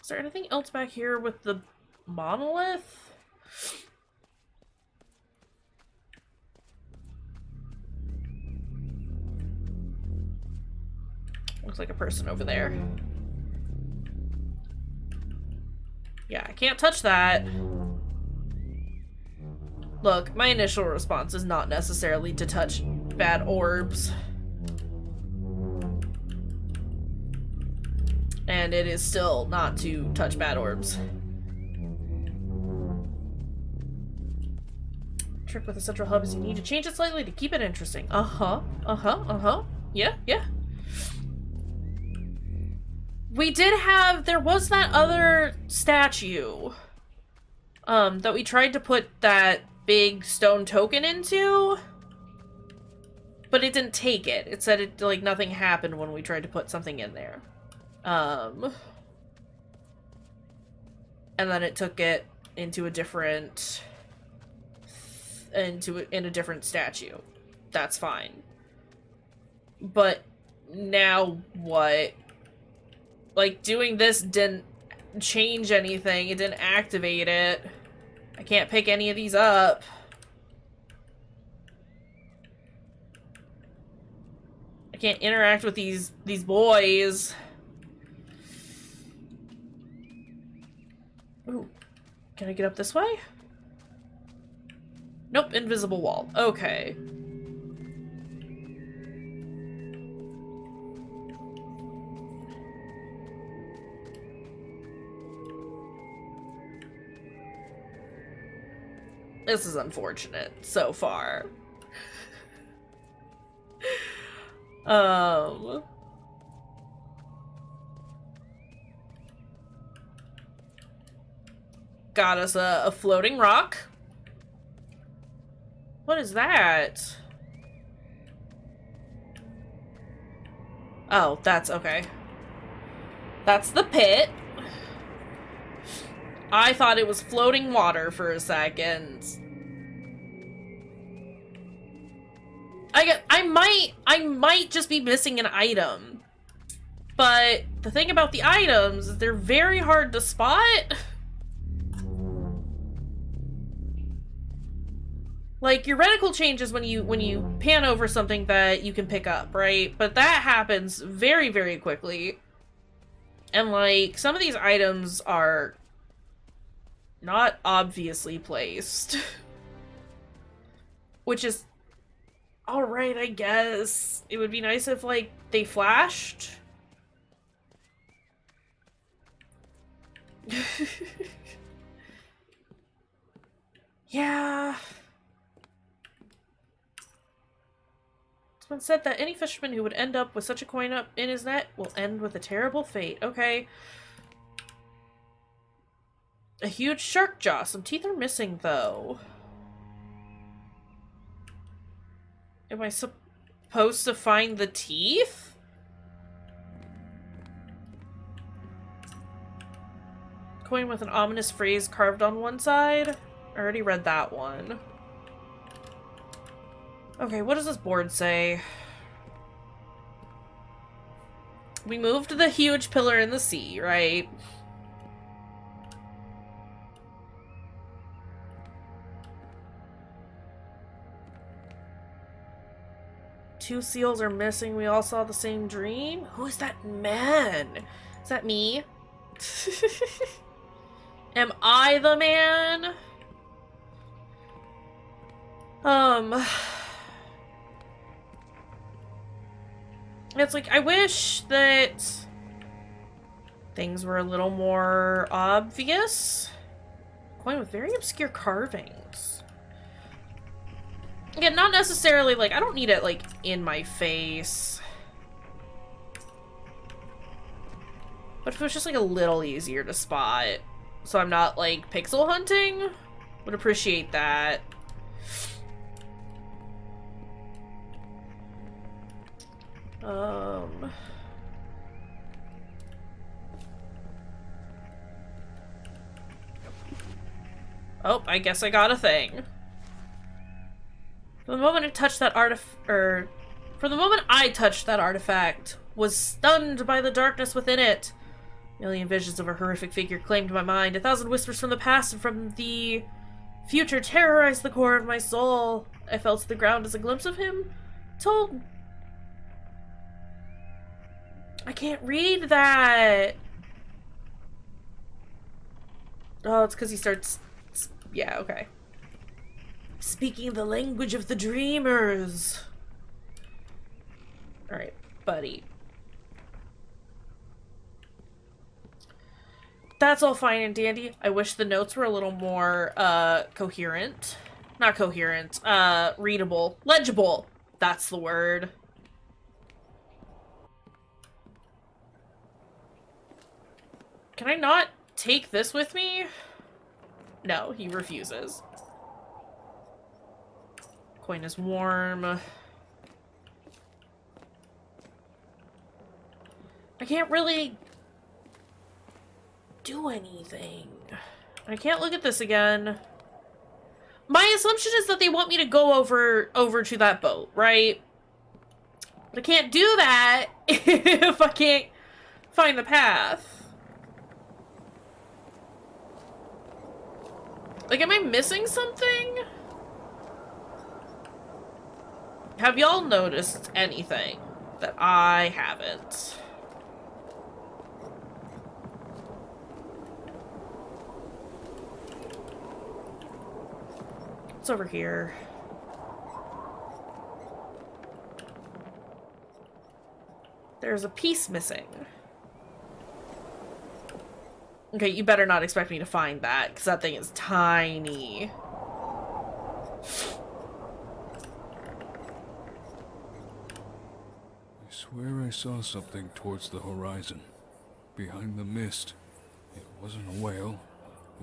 Is there anything else back here with the monolith? Looks like a person over there. Yeah, I can't touch that. Look, my initial response is not necessarily to touch bad orbs. And it is still not to touch bad orbs. Trick with a central hub is you need to change it slightly to keep it interesting. Yeah, yeah. We did have, there was that other statue, that we tried to put that big stone token into, but it didn't take it. It said it, like, nothing happened when we tried to put something in there. And then it took it into a different, in a different statue. That's fine. But now what? Like, doing this didn't change anything. It didn't activate it. I can't pick any of these up. I can't interact with these boys. Ooh. Can I get up this way? Nope, invisible wall. Okay. This is unfortunate so far. Got us a floating rock. What is that? Oh, that's okay. That's the pit. I thought it was floating water for a second. I might just be missing an item. But the thing about the items is they're very hard to spot. Like, your reticle changes when you pan over something that you can pick up, right? But that happens very, very quickly. And, like, some of these items are not obviously placed. Which is alright, I guess. It would be nice if, like, they flashed. Yeah. It's been said that any fisherman who would end up with such a coin up in his net will end with a terrible fate. Okay. A huge shark jaw. Some teeth are missing, though. Am I supposed to find the teeth? Coin with an ominous phrase carved on one side? I already read that one. Okay, what does this board say? We moved the huge pillar in the sea, right? 2 seals are missing. We all saw the same dream. Who is that man? Is that me? Am I the man? It's like, I wish that things were a little more obvious. Coin with very obscure carvings. Again, not necessarily, like, I don't need it, like, in my face. But if it was just, like, a little easier to spot, so I'm not, like, pixel hunting, would appreciate that. Oh, I guess I got a thing. For the moment I touched that artifact, was stunned by the darkness within it. A million visions of a horrific figure claimed my mind. 1,000 whispers from the past and from the future terrorized the core of my soul. I fell to the ground as a glimpse of him told. I can't read that. Oh, it's because he starts. Yeah, okay. Speaking the language of the dreamers. Alright, buddy. That's all fine and dandy. I wish the notes were a little more, coherent. Not coherent, readable. Legible! That's the word. Can I not take this with me? No, he refuses. Coin is warm. I can't really do anything. I can't look at this again. My assumption is that they want me to go over to that boat, right? But I can't do that if I can't find the path. Like, am I missing something? Have y'all noticed anything that I haven't? It's over here. There's a piece missing. Okay, you better not expect me to find that, because that thing is tiny. I swear I saw something towards the horizon. Behind the mist. It wasn't a whale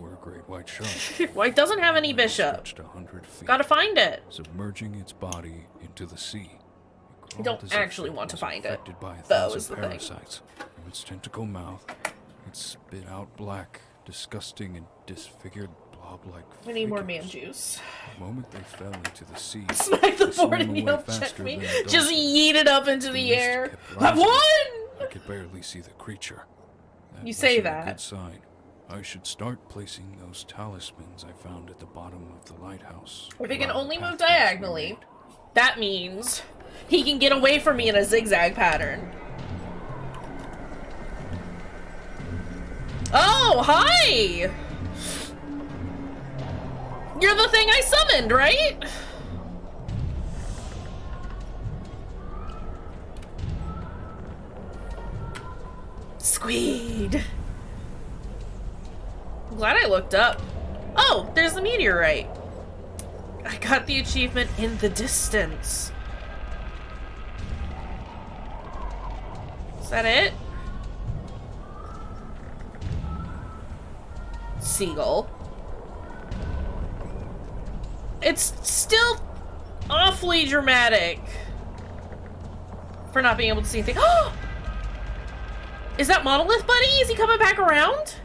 or a great white shark. Well, it doesn't have any bishop. Stretched 100 feet, Gotta find it. submerging its body into the sea. I don't actually want to find it, By though, is the thing. parasites. From its tentacle mouth, it spit out black, disgusting, and disfigured blob-like I need more figures. man juice. The moment they fell into the sea, Smack the they swam board and away you'll faster check me. than a Just dolphin. yeet it up into the mist air. kept I've rising. won! I could barely see the creature. That You say wasn't a that. good sign. I should start placing those talismans I found at the bottom of the lighthouse. If it can around only the move pathways we diagonally, made. that means he can get away from me in a zigzag pattern. Oh, hi! You're the thing I summoned, right? Squeed. I'm glad I looked up. Oh, there's the meteorite. I got the achievement in the distance. Is that it? Seagull. It's still awfully dramatic for not being able to see anything. Oh! Is that Monolith Buddy? Is he coming back around?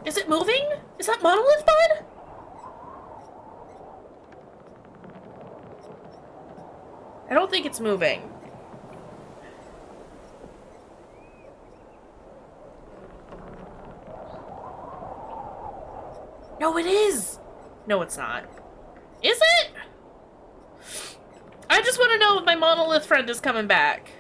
Is it moving? Is that Monolith Bud? I don't think it's moving. No, it is! No, it's not. Is it? I just want to know if my monolith friend is coming back.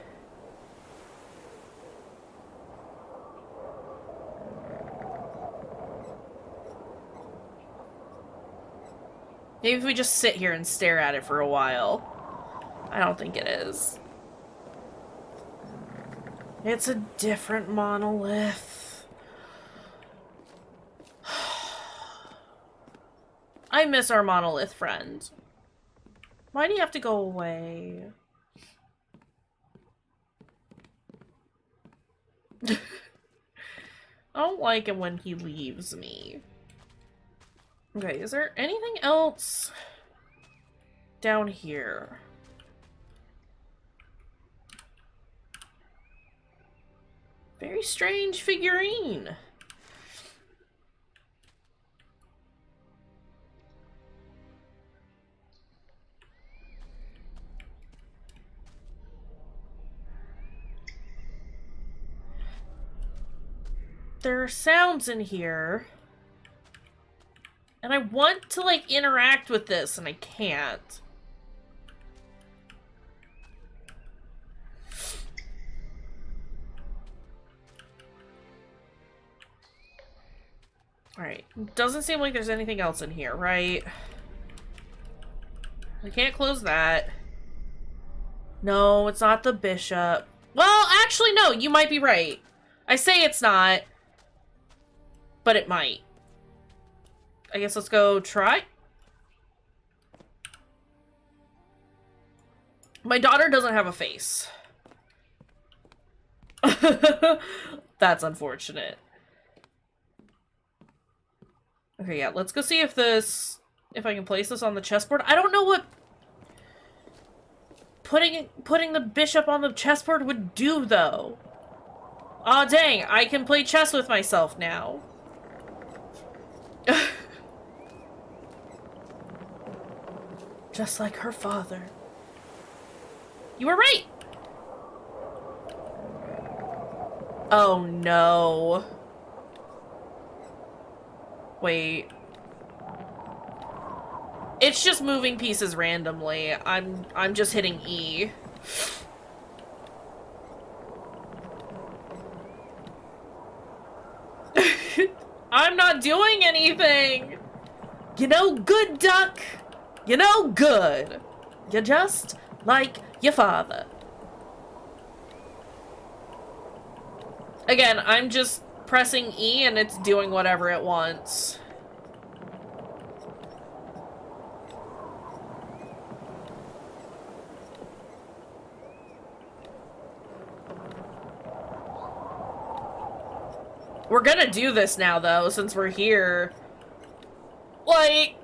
Maybe if we just sit here and stare at it for a while. I don't think it is. It's a different monolith. I miss our monolith friend. Why do you have to go away? I don't like it when he leaves me. Okay, is there anything else down here? Very strange figurine. There are sounds in here. And I want to, like, interact with this, and I can't. Alright. Doesn't seem like there's anything else in here, right? I can't close that. No, it's not the bishop. Well, actually, no, you might be right. I say it's not, but it might. I guess let's go try. My daughter doesn't have a face. That's unfortunate. Okay, yeah, let's go see if I can place this on the chessboard. I don't know what putting the bishop on the chessboard would do, though. Aw, dang, I can play chess with myself now. Just like her father. You were right! Oh no. Wait. It's just moving pieces randomly. I'm just hitting E. I'm not doing anything! You know, good duck! You know, good. You're just like your father. Again, I'm just pressing E and it's doing whatever it wants. We're gonna do this now, though, since we're here. Like...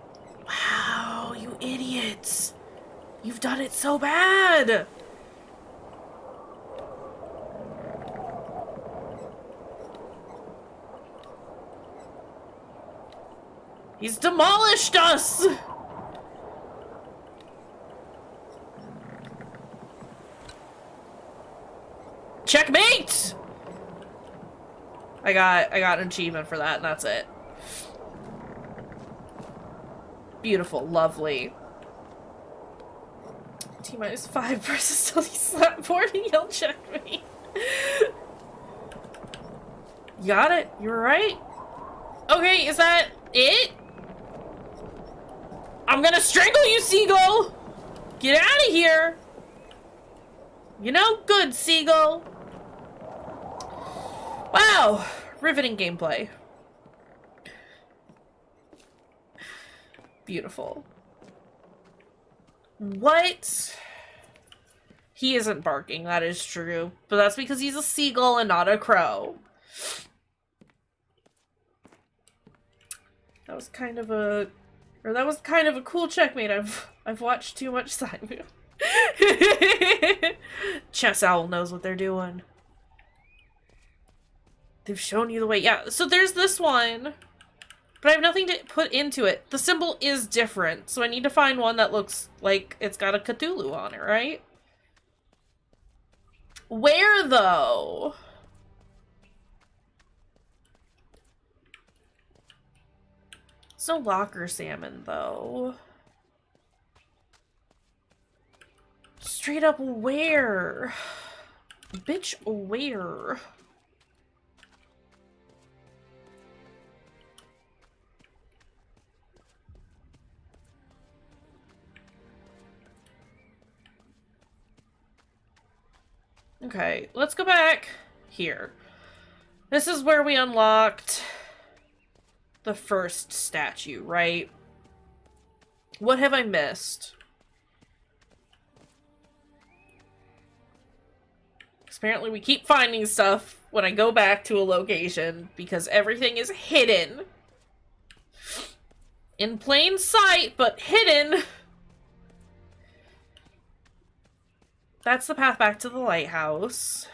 Wow, you idiots. You've done it so bad. He's demolished us. Checkmate. I got an achievement for that, and that's it. Beautiful, lovely. T-5 versus till he slapped board and yelled checkmate. You got it. You were right. Okay, is that it? I'm gonna strangle you, seagull! Get out of here! You know, good, seagull. Wow, riveting gameplay. Beautiful. What? He isn't barking, that is true. But that's because he's a seagull and not a crow. That was kind of a... Or that was kind of a cool checkmate. I've watched too much side move. Chess Owl knows what they're doing. They've shown you the way. Yeah, so there's this one. But I have nothing to put into it. The symbol is different, so I need to find one that looks like it's got a Cthulhu on it, right? Where, though? It's no locker salmon, though. straight up where? Bitch, where? Okay, let's go back here. This is where we unlocked the first statue, right? What have I missed? Apparently we keep finding stuff when I go back to a location because everything is hidden. In plain sight, but hidden. That's the path back to the lighthouse.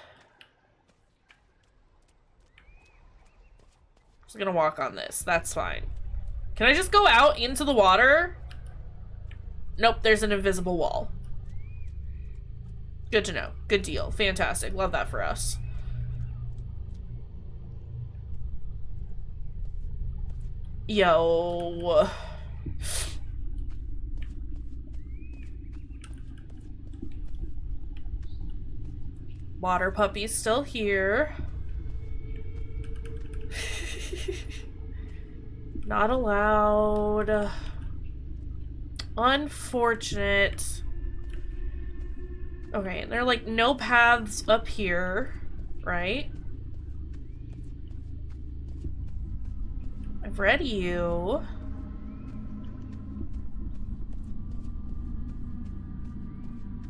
Just gonna walk on this. That's fine. Can I just go out into the water? Nope, there's an invisible wall. Good to know. Good deal. Fantastic. Love that for us. Yo. Water puppy's still here. Not allowed. Unfortunate. Okay, and there are like no paths up here, right? I've read you.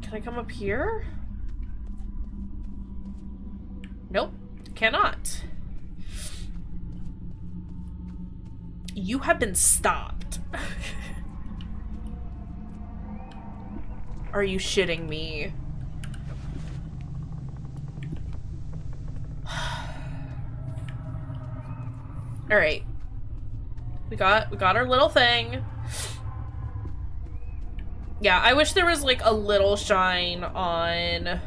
Can I come up here? Nope, cannot. You have been stopped. Are you shitting me? All right. We got our little thing. Yeah, I wish there was like a little shine on.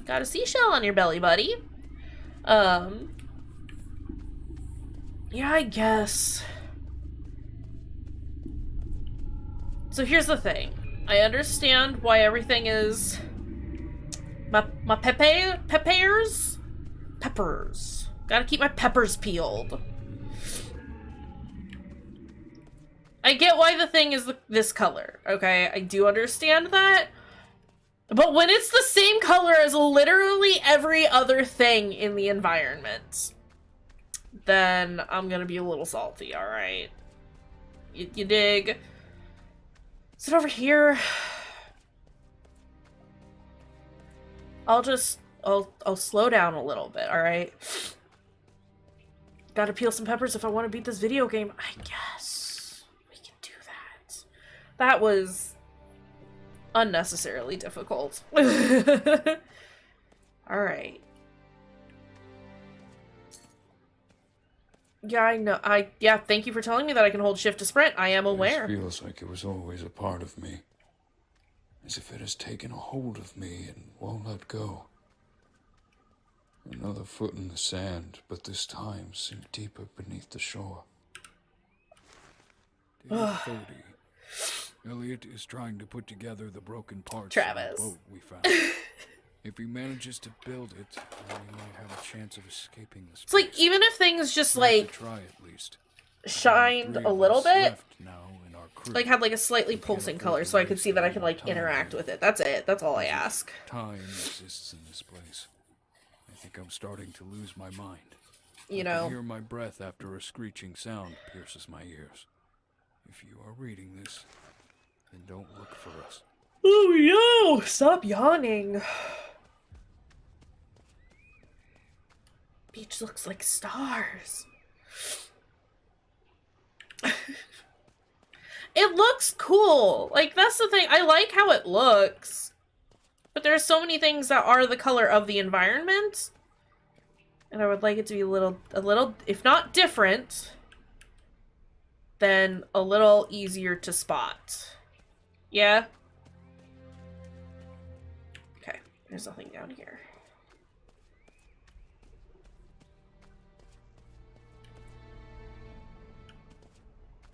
Got a seashell on your belly, buddy. Yeah, I guess. So here's the thing. I understand why everything is my peppers. Gotta keep my peppers peeled. I get why the thing is this color, okay? I do understand that. But when it's the same color as literally every other thing in the environment, then I'm gonna be a little salty, alright? You dig? Is it over here? I'll slow down a little bit, alright? Gotta peel some peppers if I want to beat this video game. I guess we can do that. That was unnecessarily difficult. Alright. Yeah, I know. Yeah, thank you for telling me that I can hold shift to sprint. I am aware. It feels like it was always a part of me. As if it has taken a hold of me and won't let go. Another foot in the sand, but this time sink deeper beneath the shore. Day 30. Elliot is trying to put together the broken parts Travis. of the boat we found. If he manages to build it, then we might have a chance of escaping this. It's like, even if things just like try at least. shined Three a of little us bit, left now in our crew. like had like a slightly pulsing color so I could see that I could like interact with it. That's it. That's all I ask. Time exists in this place. I think I'm starting to lose my mind. You I know. can hear my breath after a screeching sound pierces my ears. If you are reading this, then don't look for us. Oh no! Stop yawning. Beach looks like stars. It looks cool. Like, that's the thing. I like how it looks. But there are so many things that are the color of the environment. And I would like it to be a little, if not different, then a little easier to spot. Yeah? Okay, there's nothing down here.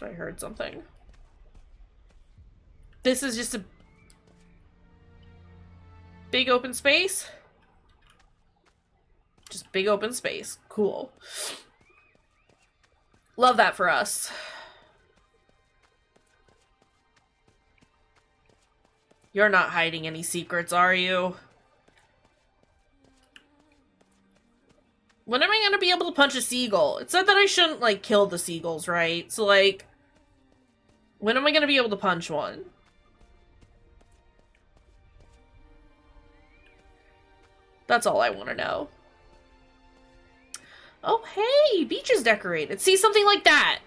I heard something. this is just a big open space. Just big open space. Cool. Love that for us. You're not hiding any secrets, are you? When am I gonna be able to punch a seagull? It said that I shouldn't, like, kill the seagulls, right? So, like, when am I gonna be able to punch one? That's all I want to know. Oh, hey! Beach is decorated. See, something like that.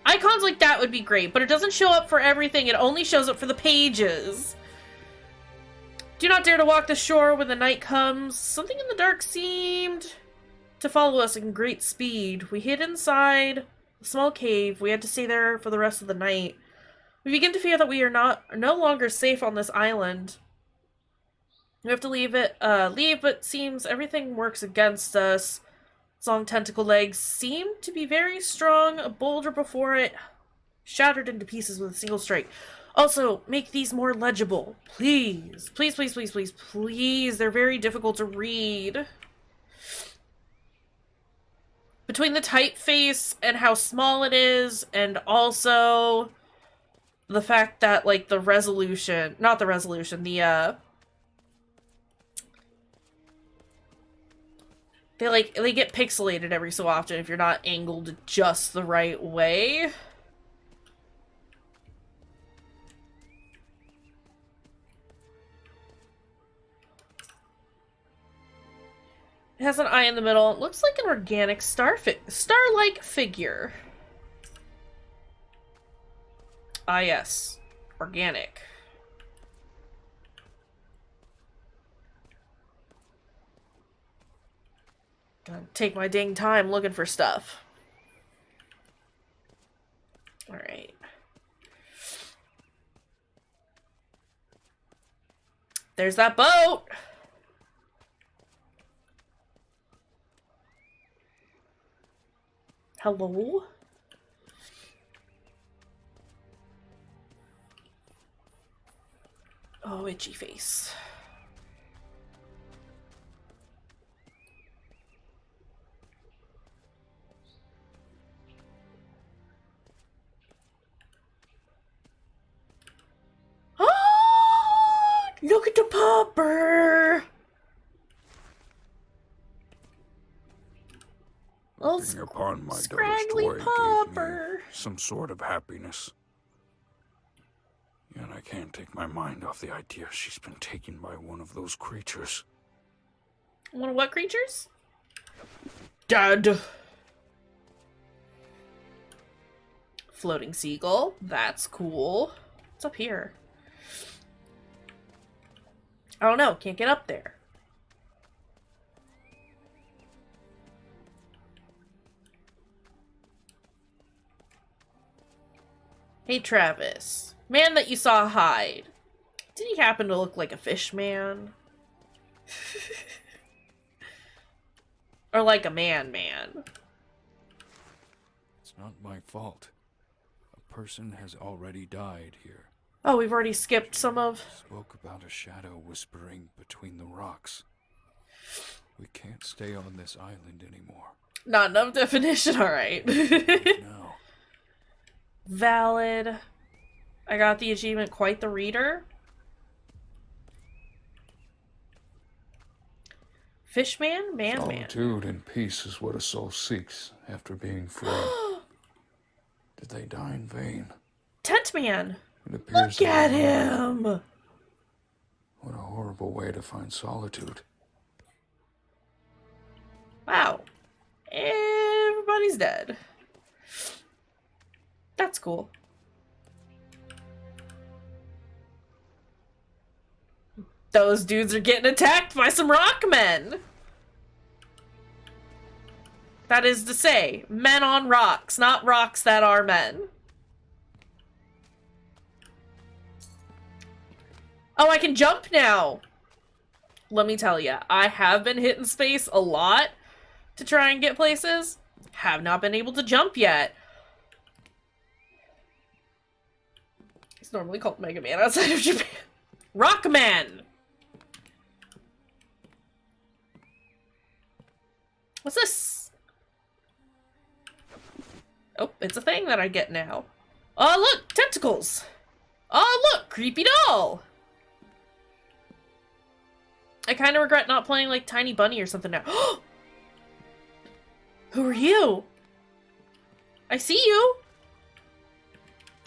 Icons like that would be great, but it doesn't show up for everything. It only shows up for the pages. Do not dare to walk the shore when the night comes. Something in the dark seemed to follow us in great speed. We hid inside a small cave. We had to stay there for the rest of the night. We begin to fear that we are no longer safe on this island. We have to leave, but seems everything works against us. Its long tentacle legs seem to be very strong. A boulder before it shattered into pieces with a single strike. Also, make these more legible. Please. Please, please, please, please, please. They're very difficult to read. Between the typeface and how small it is, and also the fact that, like, the resolution, not the resolution, they get pixelated every so often if you're not angled just the right way. It has an eye in the middle. It looks like an organic star-like figure. Ah, yes. Organic. Gotta take my dang time looking for stuff. Alright. There's that boat! Hello? Oh, itchy face. Oh, look at the popper! Looking upon my daughter's scraggly toy gave me popper. some sort of happiness. Yet I can't take my mind off the idea she's been taken by one of those creatures. One of what creatures? Dead. Floating seagull. That's cool. What's up here? I don't know. Can't get up there. Hey, Travis. Man that you saw hide. Did he happen to look like a fish man? Or like a man? It's not my fault. A person has already died here. Oh, we've already skipped some of... Spoke about a shadow whispering between the rocks. We can't stay on this island anymore. Not enough definition, alright. No. Valid. I got the achievement Quite the Reader. Fishman? Man. Solitude and peace is what a soul seeks after being free. Did they die in vain? Tent Man! It appears Look at that- him! What a horrible way to find solitude. Wow. Everybody's dead. That's cool. Those dudes are getting attacked by some rockmen! That is to say, men on rocks, not rocks that are men. Oh, I can jump now! Let me tell you, I have been hitting space a lot to try and get places. Have not been able to jump yet. He's normally called Mega Man outside of Japan. Rockman! What's this? Oh, it's a thing that I get now. Oh, look! Tentacles! Oh, look! Creepy doll! I kind of regret not playing, like, Tiny Bunny or something now. Who are you? I see you!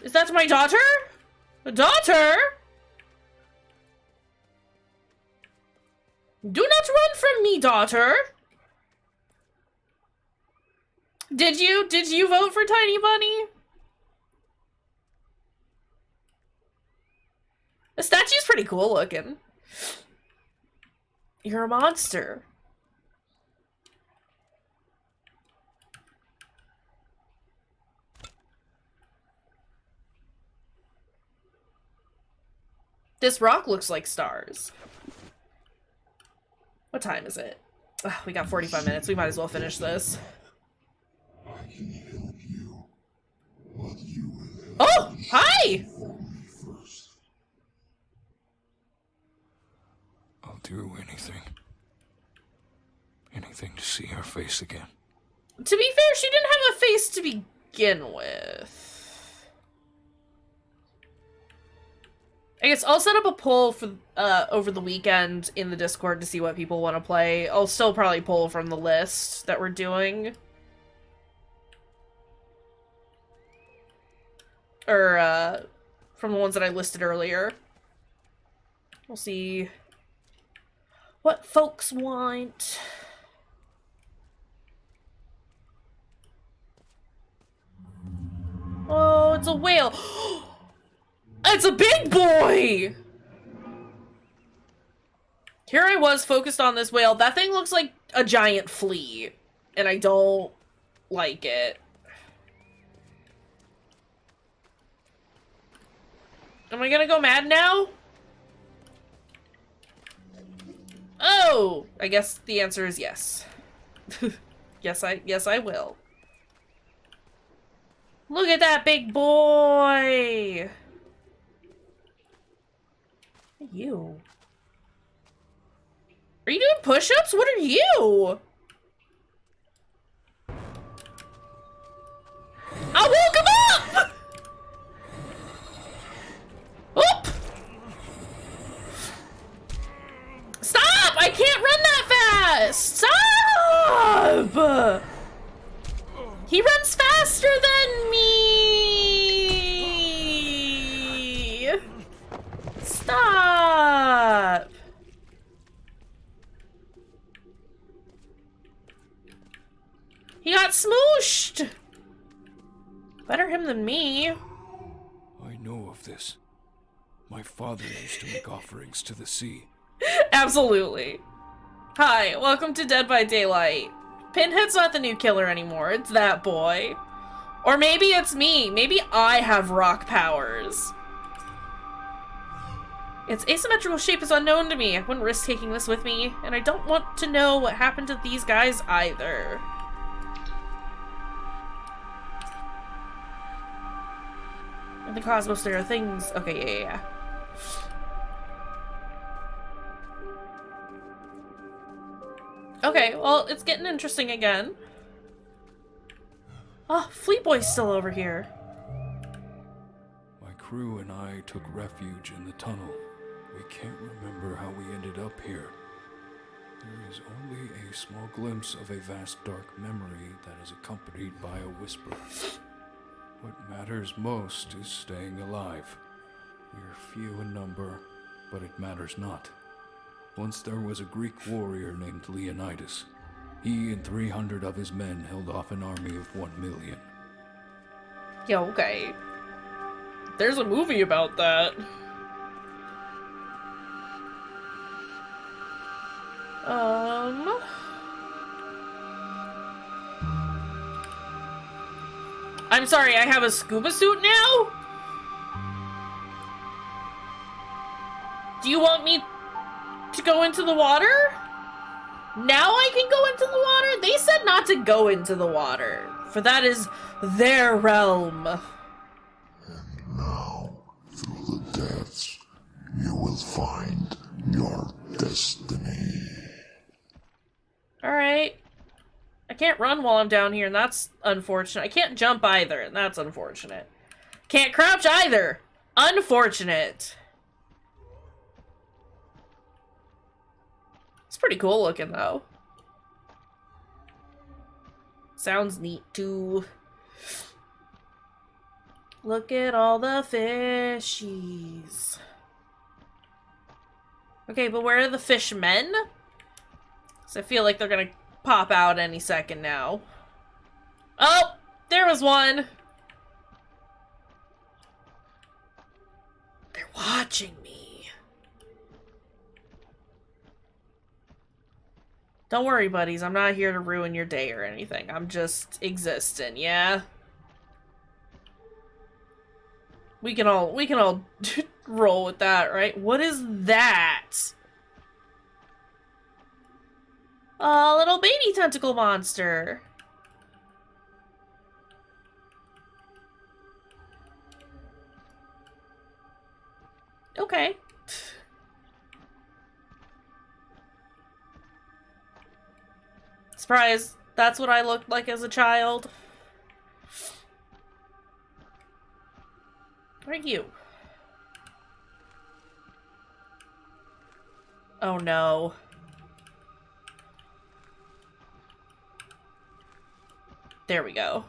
Is that my daughter? A daughter? Do not run from me, daughter! Did you vote for Tiny Bunny? The statue's pretty cool looking. You're a monster. This rock looks like stars. What time is it? Ugh, we got 45 minutes. We might as well finish this. I can help you, but you will have Oh! Hi! for me first. I'll do anything. Anything to see her face again. To be fair, she didn't have a face to begin with. I guess I'll set up a poll for over the weekend in the Discord to see what people want to play. I'll still probably pull from the list that we're doing. Or, from the ones that I listed earlier. We'll see what folks want. Oh, it's a whale. It's a big boy! Here I was focused on this whale. That thing looks like a giant flea. And I don't like it. Am I gonna go mad now? Oh! I guess the answer is yes. Yes, I will. Look at that big boy! You. Are you doing push-ups? What are you? I woke him up! Oop! Stop! I can't run that fast! Stop! He runs faster than me! Stop! He got smooshed! Better him than me. I know of this. My father used to make offerings to the sea. Absolutely. Hi, welcome to Dead by Daylight. Pinhead's not the new killer anymore, it's that boy. Or maybe it's me. Maybe I have rock powers. Its asymmetrical shape is unknown to me. I wouldn't risk taking this with me, and I don't want to know what happened to these guys either. In the cosmos, there are things. Okay, yeah. Okay, well, it's getting interesting again. Oh, Fleet Boy's still over here. My crew and I took refuge in the tunnel. We can't remember how we ended up here. There is only a small glimpse of a vast dark memory that is accompanied by a whisper. What matters most is staying alive. We are few in number, but it matters not. Once there was a Greek warrior named Leonidas. He and 300 of his men held off an army of 1 million. Yeah, okay. There's a movie about that. I'm sorry, I have a scuba suit now? Do you want me to go into the water? Now I can go into the water? They said not to go into the water, for that is their realm. And now, through can't run while I'm down here, and that's unfortunate. I can't jump either, and that's unfortunate. Can't crouch either! Unfortunate. It's pretty cool looking, though. Sounds neat, too. Look at all the fishies. Okay, but where are the fishmen? Because I feel like they're gonna pop out any second now. Oh! There was one! They're watching me. Don't worry, buddies. I'm not here to ruin your day or anything. I'm just existing, yeah? We can all roll with that, right? What is that? A little baby tentacle monster. Okay. Surprise. That's what I looked like as a child. Where are you? Oh no. There we go.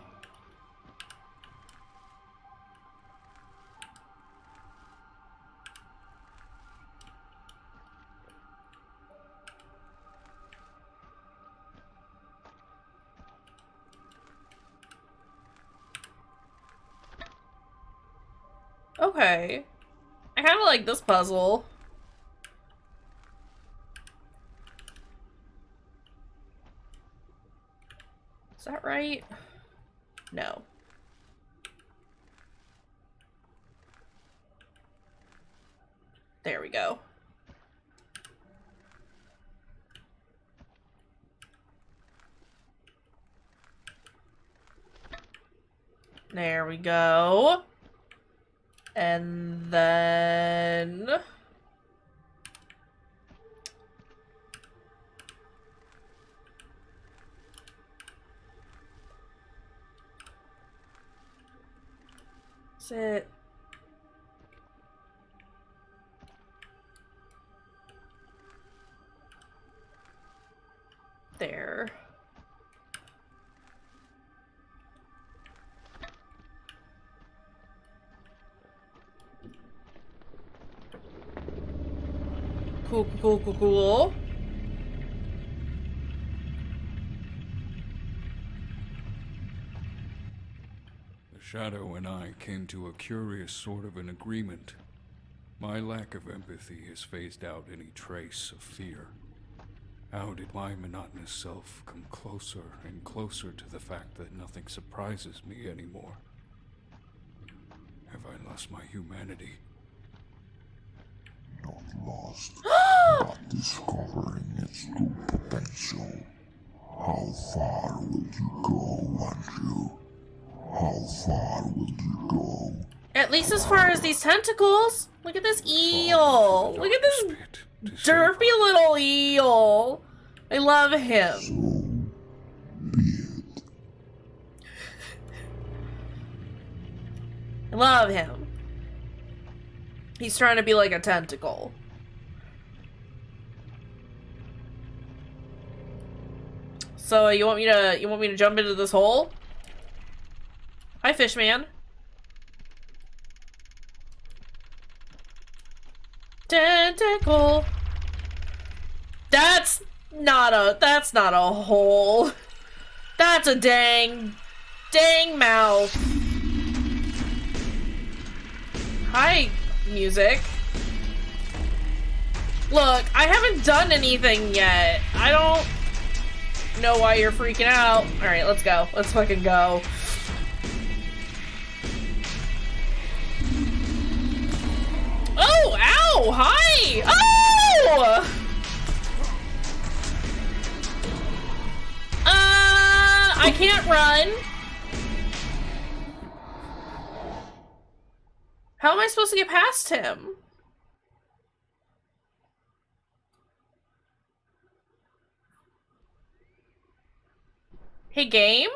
Okay. I kind of like this puzzle. Is that right? No. There we go. There we go. And then... Sit. There. Cool, cool, cool, cool. The Shadow and I came to a curious sort of an agreement. My lack of empathy has phased out any trace of fear. How did my monotonous self come closer and closer to the fact that nothing surprises me anymore? Have I lost my humanity? Not lost, but discovering its true potential. How far will you go, Andrew? How far will you go? At least as far as these tentacles. Look at this eel. Look at this derpy little eel. I love him. So be it. I love him. He's trying to be like a tentacle. So you want me to jump into this hole? Hi, Fishman. Tentacle. That's not a hole. That's a dang mouth. Hi, music. Look, I haven't done anything yet. I don't know why you're freaking out. Alright, let's go. Let's fucking go. Oh, ow! Hi! Oh! I can't run. How am I supposed to get past him? Hey, game?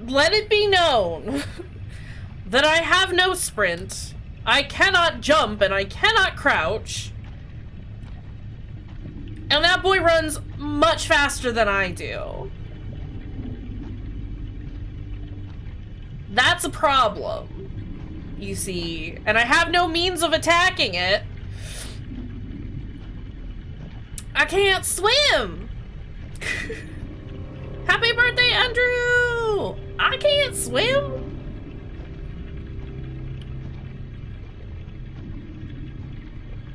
Let it be known that I have no sprint. I cannot jump and I cannot crouch. And that boy runs much faster than I do. That's a problem, you see. And I have no means of attacking it. I can't swim! Happy birthday, Andrew! I can't swim!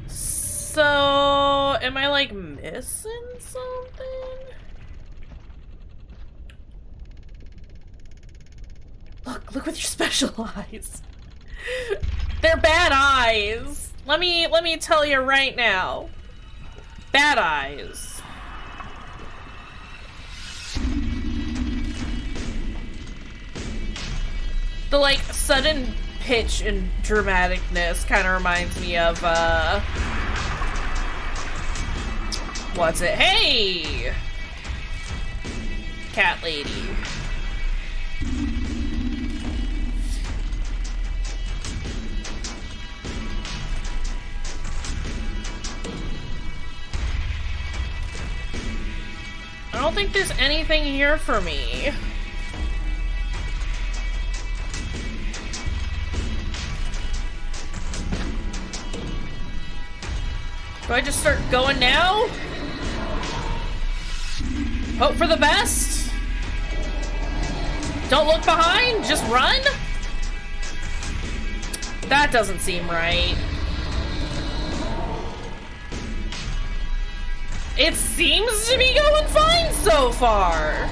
So, am I like missing something? Look with your special eyes. They're bad eyes. Let me tell you right now. Bad eyes. The like sudden pitch and dramaticness kind of reminds me of what's it? Hey! Cat lady. I don't think there's anything here for me. Do I just start going now? Hope for the best? Don't look behind? Just run? That doesn't seem right. It seems to be going fine so far.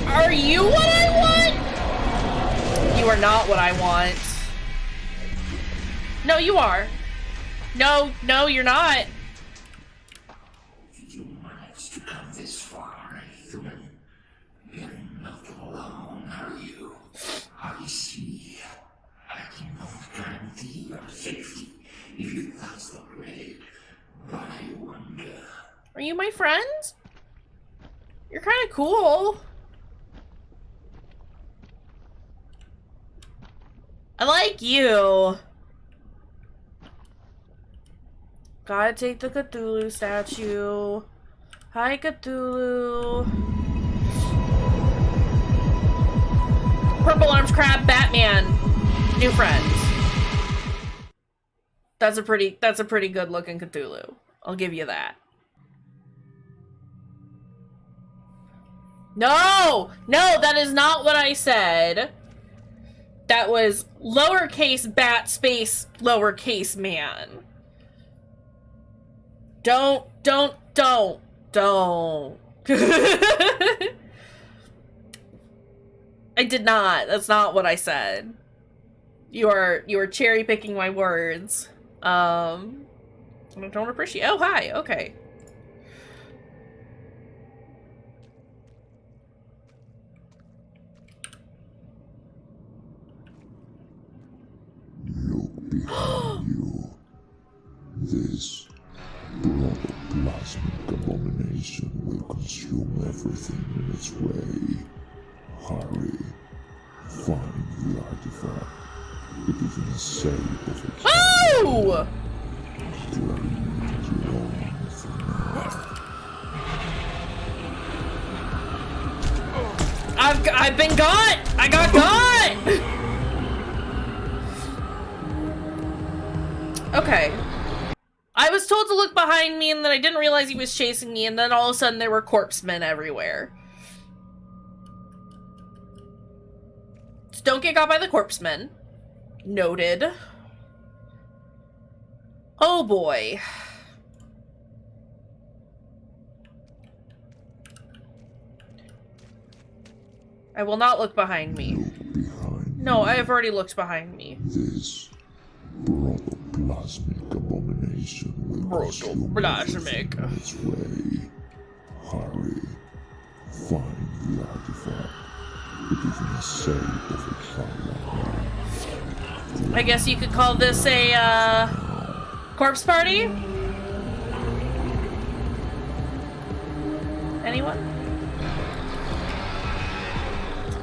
Are you what I want? You are not what I want. No, you are. No, you're not. You managed to come this far, human. You're not alone, are you? I see. I cannot guarantee your safety if you pass the raid, but I wonder. Are you my friend? You're kind of cool. I like you. Gotta take the Cthulhu statue. Hi, Cthulhu. Purple Arms Crab, Batman. New friends. That's a pretty good looking Cthulhu. I'll give you that. No, that is not what I said. That was lowercase bat space lowercase man. Don't. I did not. That's not what I said. You are cherry picking my words. I don't appreciate. Oh, hi. Okay. Look behind you. This protoplasmic abomination will consume everything in its way. Hurry. Find the artifact. It is in a shape of its Oh! I've been got! I got got! Okay. I was told to look behind me and then I didn't realize he was chasing me and then all of a sudden there were corpsemen everywhere. So don't get got by the corpsemen. Noted. Oh boy. I will not look behind me. No, I have already looked behind me. This protoplasmic abomination will consume everything in its way. Hurry. Find the artifact. I guess you could call this a, corpse party? Anyone?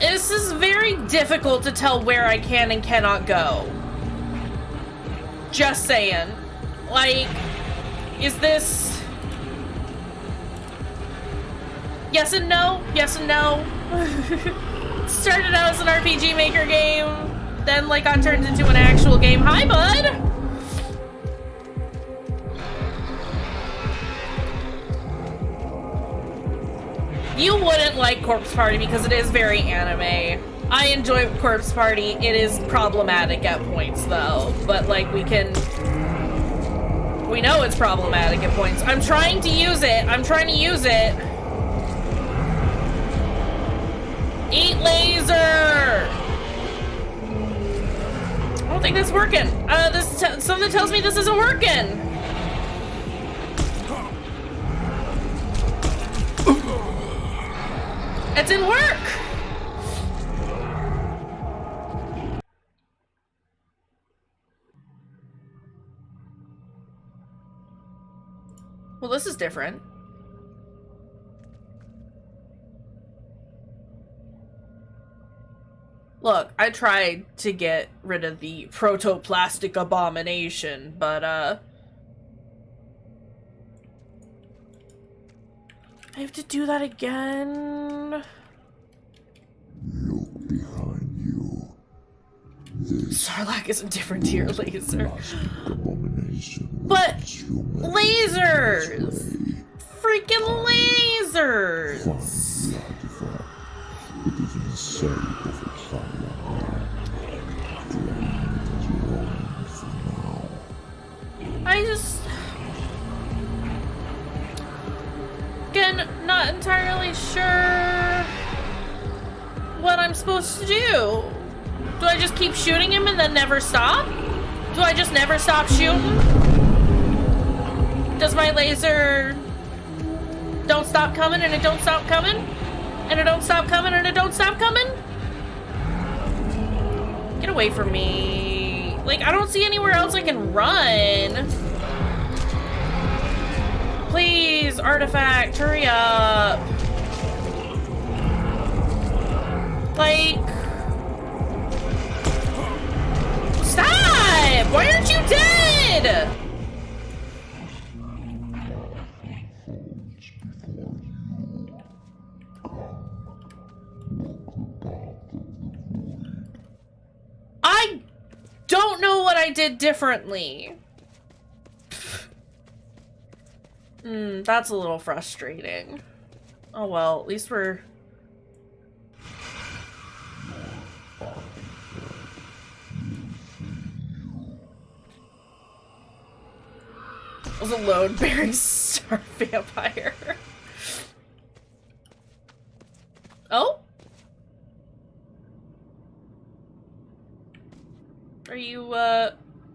This is very difficult to tell where I can and cannot go. Just saying. Like, is this... Yes and no? Yes and no? Started out as an RPG Maker game, then like got turned into an actual game. Hi, bud! You wouldn't like Corpse Party because it is very anime. I enjoy Corpse Party. It is problematic at points though, but like we know it's problematic at points. I'm trying to use it. I'm trying to use it. Eat laser! I don't think that's working. Something tells me this isn't working. It didn't work! Well, this is different. Look, I tried to get rid of the protoplastic abomination, but, I have to do that again. Look behind you. This Sarlacc is a different tier laser. abomination But human lasers! Freaking lasers! find the artifact. It is inside of a Sarlacc. Drain it as your own for now. I just... Again, not entirely sure what I'm supposed to do. Do I just keep shooting him and then never stop? Do I just never stop shooting? Does my laser don't stop coming and it don't stop coming? And it don't stop coming and it don't stop coming? Get away from me. Like, I don't see anywhere else I can run. Please, artifact, hurry up. Like... Stop! Why aren't you dead? I don't know what I did differently. That's a little frustrating. Oh well, at least we're... It was a load-bearing star vampire. Oh? Are you,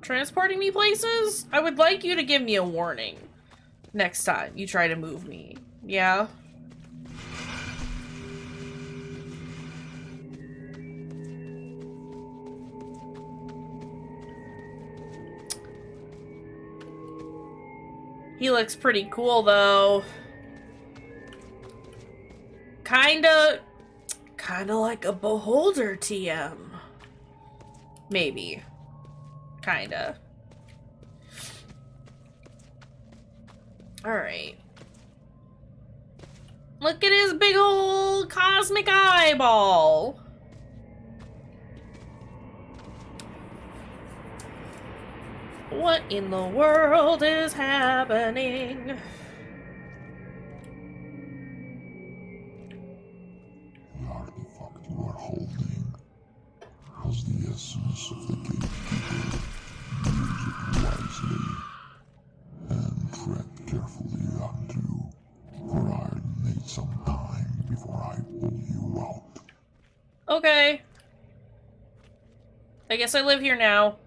transporting me places? I would like you to give me a warning next time you try to move me. Yeah? He looks pretty cool, though. Kinda like a beholder TM. Maybe. Kinda. Alright. Look at his big old cosmic eyeball. What in the world is happening? The artifact you are holding has the essence of the gatekeeper. Use it wisely and tread carefully, Andrew, for I'll need some time before I pull you out. Okay. I guess I live here now.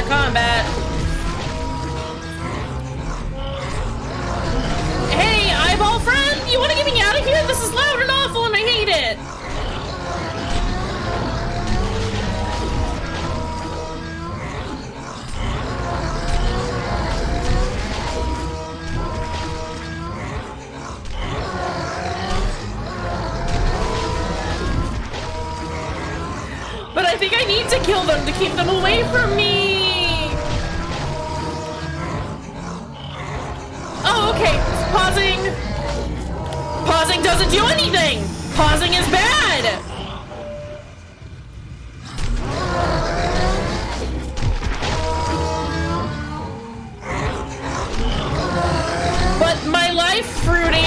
combat. Hey, eyeball friend, you want to get me out of here? This is loud and awful and I hate it. But I think I need to kill them to keep them away from me! Oh, okay. Pausing. Pausing doesn't do anything! Pausing is bad! But my life, Fruity!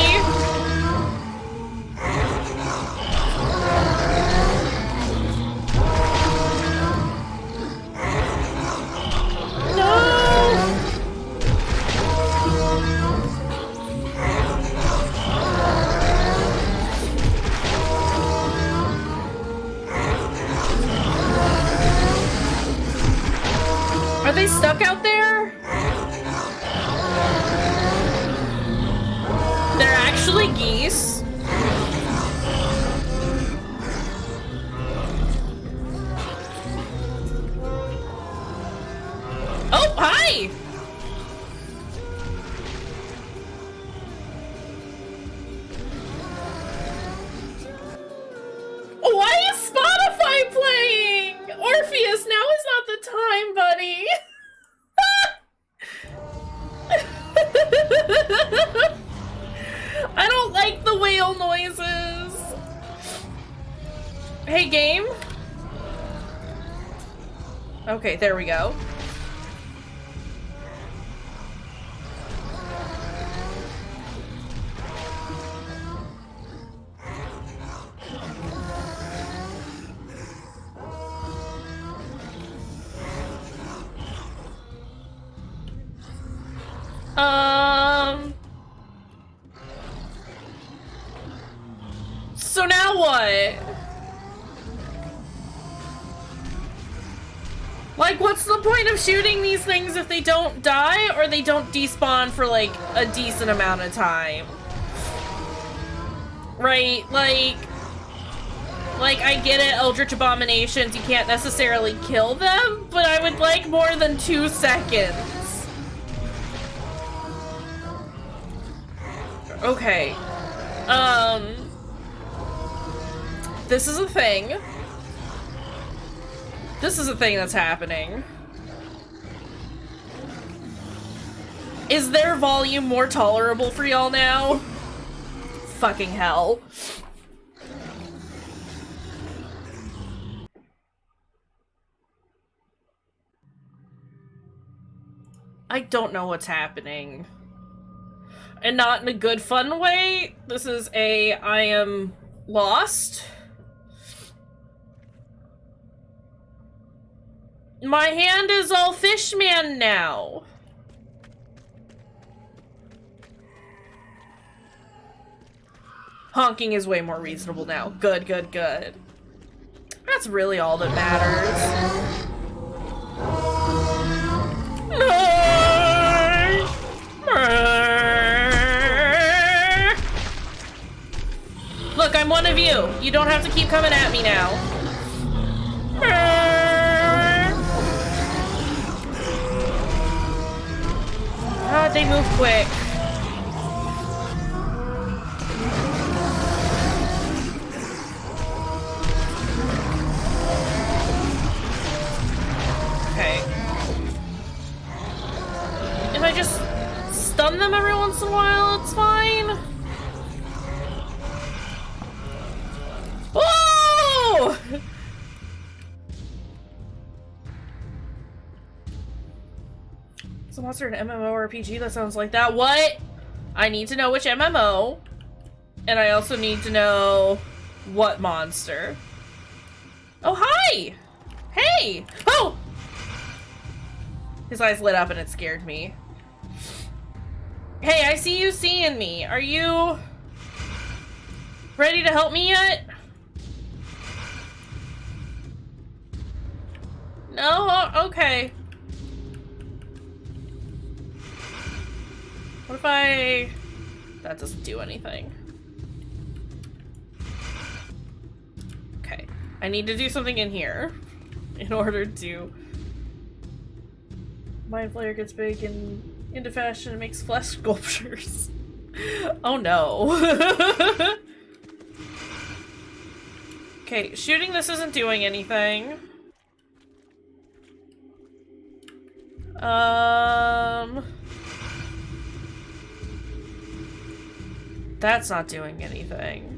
Are they stuck out there? They're actually geese. Oh, hi! Why is Spotify playing? Orpheus, now is not the time, buddy. I don't like the whale noises. Hey, game. Okay, there we go. So now what? Like, what's the point of shooting these things if they don't die or they don't despawn for, like, a decent amount of time? Right? Like, I get it, Eldritch Abominations, you can't necessarily kill them, but I would like more than 2 seconds. Okay. This is a thing. This is a thing that's happening. Is their volume more tolerable for y'all now? Fucking hell. I don't know what's happening. And not in a good, fun way. This is a I am lost. My hand is all fishman now. Honking is way more reasonable now. Good, good, good. That's really all that matters. Look, I'm one of you. You don't have to keep coming at me now. God, they move quick. Okay. If I just stun them every once in a while, it's fine. Whoa! So monster an MMORPG that sounds like that. What? I need to know which MMO. And I also need to know what monster. Oh, hi! Hey! Oh! His eyes lit up and it scared me. Hey, I see you seeing me. Are you ready to help me yet? No? Okay. What if I... That doesn't do anything. Okay. I need to do something in here in order to... Mind Flayer gets big and into fashion and makes flesh sculptures. Oh no. Okay, shooting this isn't doing anything. That's not doing anything.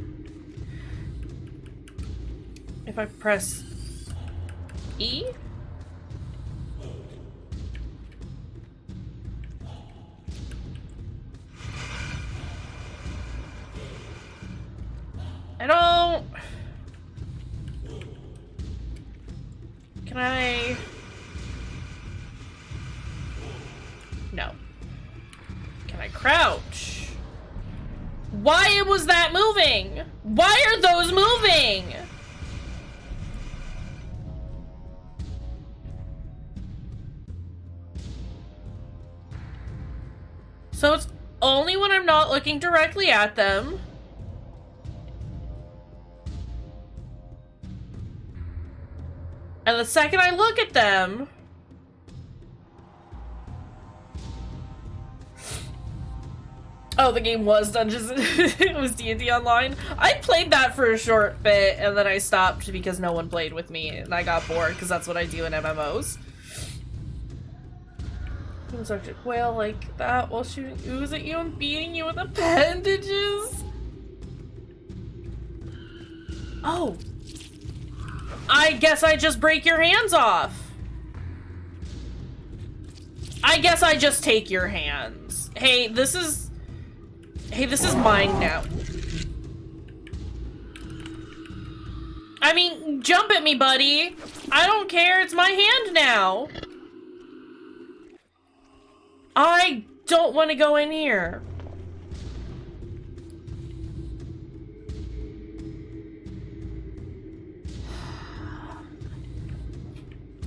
If I press E? I don't... Can I... No. Can I crouch? Why was that moving? Why are those moving? So it's only when I'm not looking directly at them. And the second I look at them... Oh, the game was Dungeons. It was D&D Online. I played that for a short bit, and then I stopped because no one played with me, and I got bored, because that's what I do in MMOs. Subject whale like that while shooting ooze at you and beating you with appendages. Oh. I guess I just break your hands off. I guess I just take your hands. Hey, this is mine now. I mean, jump at me, buddy. I don't care, it's my hand now. I don't want to go in here.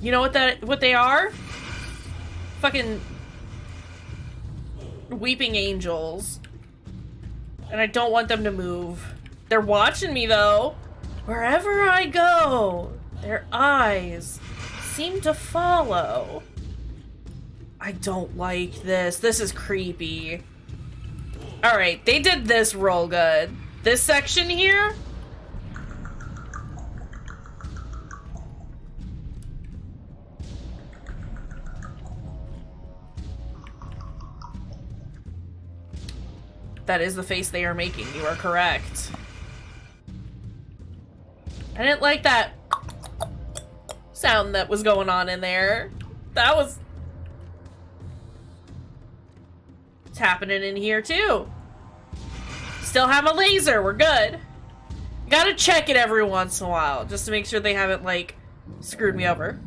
You know what they are? Fucking weeping angels. And I don't want them to move. They're watching me though. Wherever I go, their eyes seem to follow. I don't like this. This is creepy. Alright, they did this real good. This section here? That is the face they are making. You are correct. I didn't like that sound that was going on in there. That was... It's happening in here too. Still have a laser, we're good. Gotta check it every once in a while, just to make sure they haven't, like, screwed me over.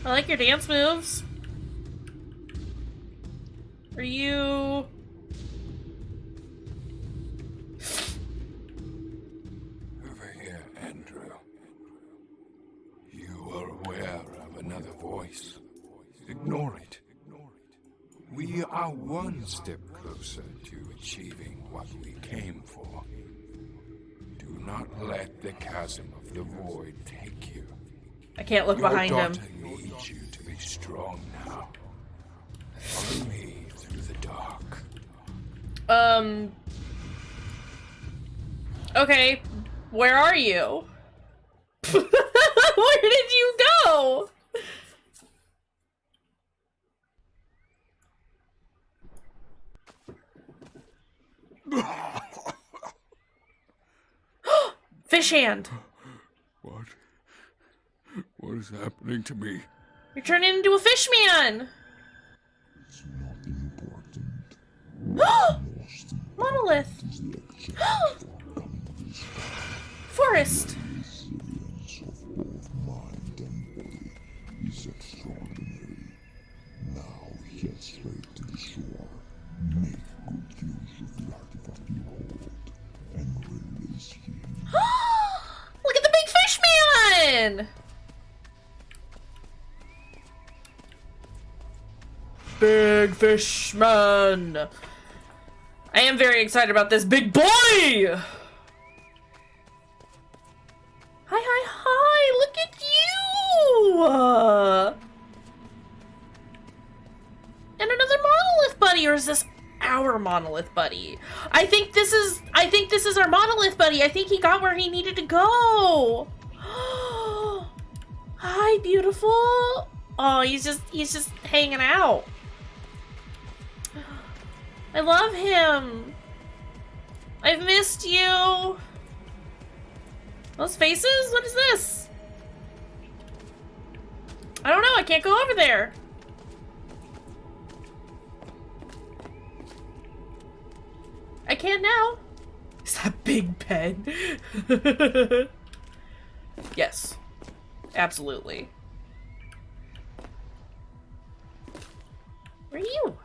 I like your dance moves. Are you... Over here, Andrew. You are aware of another voice. Ignore it. We are one step closer to achieving what we came for. Do not let the chasm of the void take you. I can't look behind him. Your daughter needs you to be strong now. Follow me through the dark. Okay. Where are you? Where did you go? Fish hand. What? What is happening to me? You're turning into a fish man. It's not important. Monolith. Is the exchange for coming this far. Forest. Resilience of both mind and body is extraordinary. fishman! Big fishman! I am very excited about this big boy! Hi, hi, hi! Look at you! And another monolith buddy, or is this our monolith buddy? I think this is our monolith buddy. I think he got where he needed to go. Hi, beautiful. Oh, he's just hanging out. I love him. I've missed you. Those faces? What is this? I don't know. I can't go over there. I can now. Is that Big Ben? Yes. Absolutely. Where are you?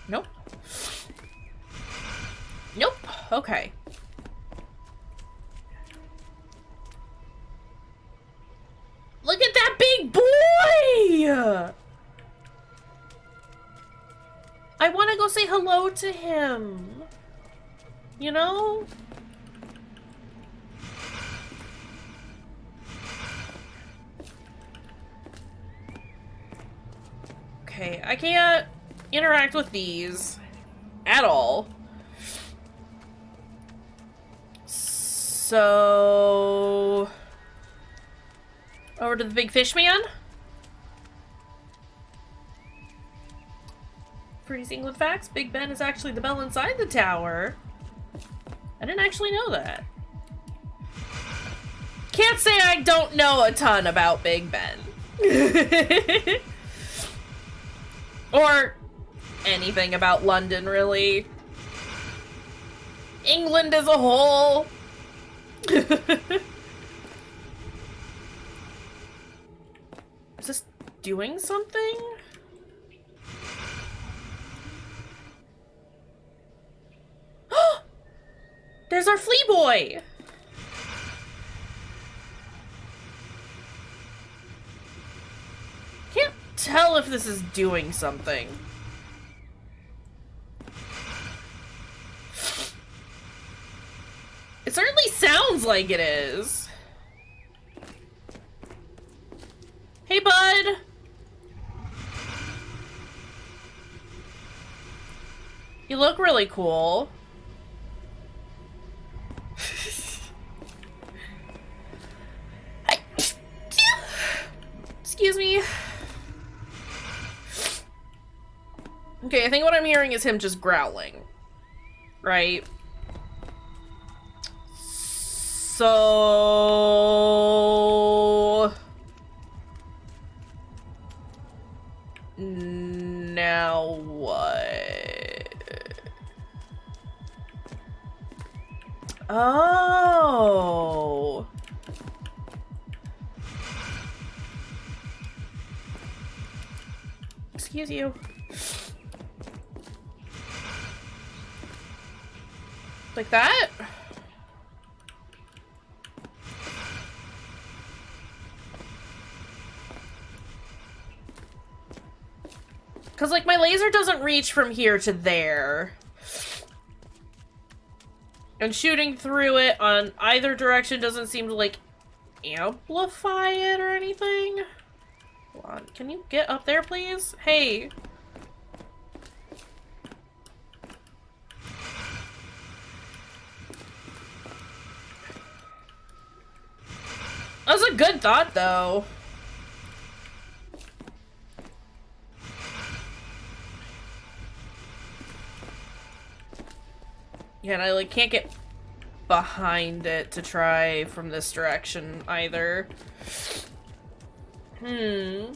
Nope. Nope. Okay. Look at that big boy! I want to go say hello to him. You know? Okay, I can't interact with these at all. So... over to the big fish man? Pretty England facts, Big Ben is actually the bell inside the tower. I didn't actually know that. Can't say I don't know a ton about Big Ben. Or anything about London, really. England as a whole. Is this doing something? There's our flea boy! Can't tell if this is doing something. It certainly sounds like it is. Hey, bud! You look really cool. Excuse me. Okay, I think what I'm hearing is him just growling. Right? So... now what? Oh... Excuse you. Like that? Because, like, my laser doesn't reach from here to there. And shooting through it on either direction doesn't seem to, like, amplify it or anything. Hold on. Can you get up there, please? Hey. That was a good thought, though. Yeah, and I, like, can't get behind it to try from this direction, either. I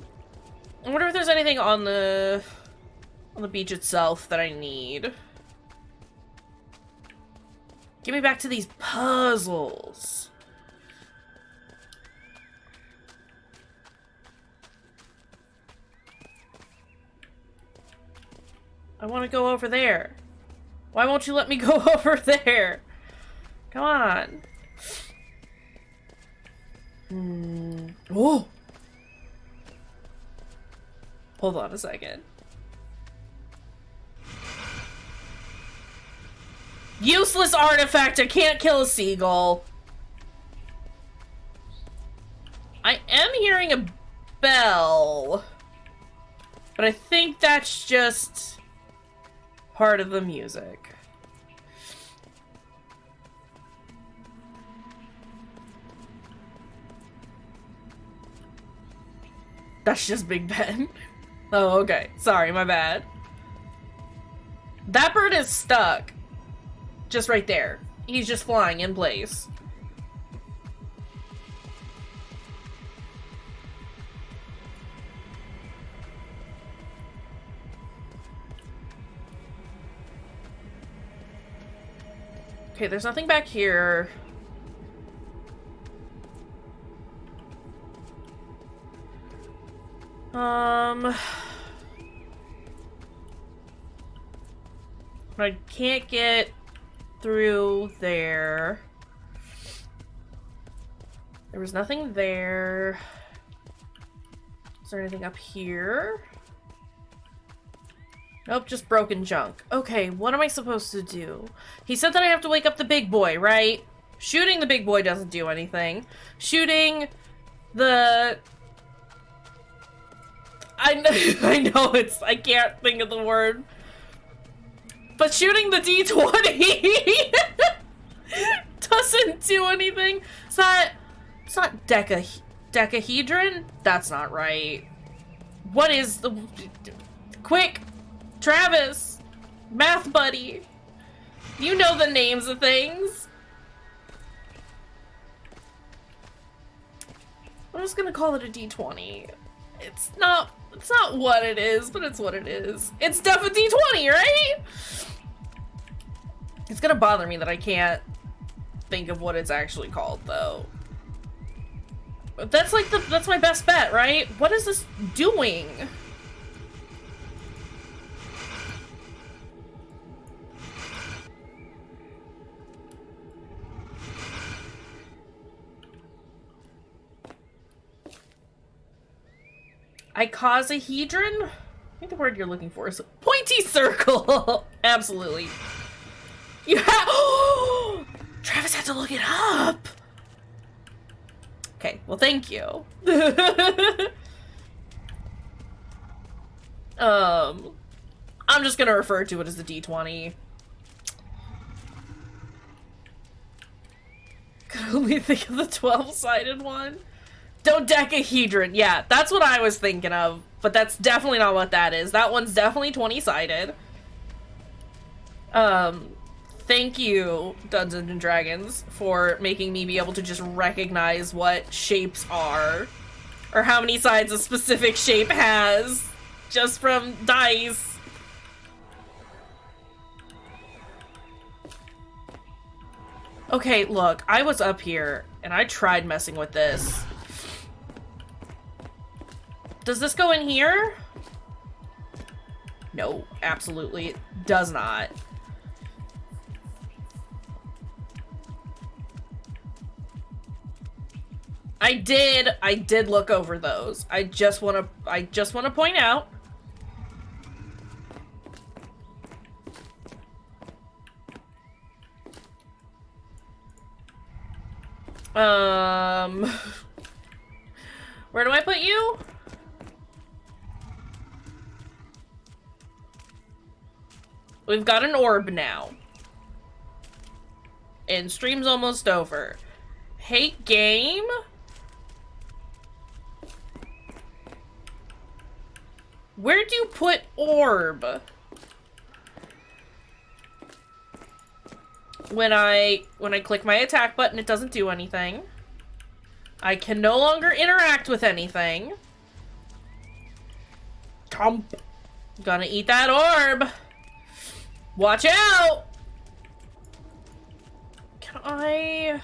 wonder if there's anything on the beach itself that I need. Get me back to these puzzles. I want to go over there. Why won't you let me go over there? Come on. Oh! Hold on a second. Useless artifact! I can't kill a seagull. I am hearing a bell. But I think that's just part of the music. That's just Big Ben. Oh, okay. Sorry, my bad. That bird is stuck. Just right there. He's just flying in place. Okay, there's nothing back here. I can't get through there. There was nothing there. Is there anything up here? Nope, just broken junk. Okay, what am I supposed to do? He said that I have to wake up the big boy, right? Shooting the big boy doesn't do anything. Shooting the... I know it's... I can't think of the word. But shooting the D20 doesn't do anything. It's not decahedron? That's not right. What is the... Quick! Travis! Math buddy! You know the names of things! I'm just gonna call it a D20. It's not what it is, but it's what it is. It's definitely D20, right? It's gonna bother me that I can't think of what it's actually called, though. But that's like that's my best bet, right? What is this doing? Icosahedron? I think the word you're looking for is pointy circle. Absolutely. You have. Travis had to look it up. Okay, well, thank you. I'm just gonna refer to it as the D20. Could only think of the 12-sided one. Dodecahedron. Yeah, that's what I was thinking of, but that's definitely not what that is. That one's definitely 20-sided. Thank you, Dungeons and Dragons, for making me be able to just recognize what shapes are, or how many sides a specific shape has, just from dice. Okay, look, I was up here, and I tried messing with this. Does this go in here? No, absolutely it does not. I did look over those. I just want to point out. Where do I put you? We've got an orb now. And stream's almost over. Hate game? Where do you put orb? When I click my attack button, it doesn't do anything. I can no longer interact with anything. Tomp. Gonna eat that orb. Watch out! Can I...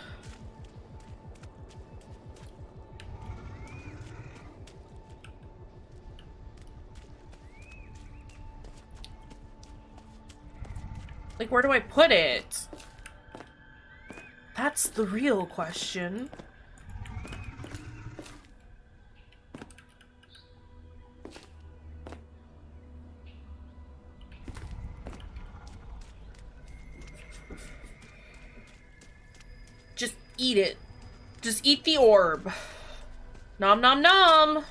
Like, where do I put it? That's the real question. eat it. Just eat the orb. Nom nom nom.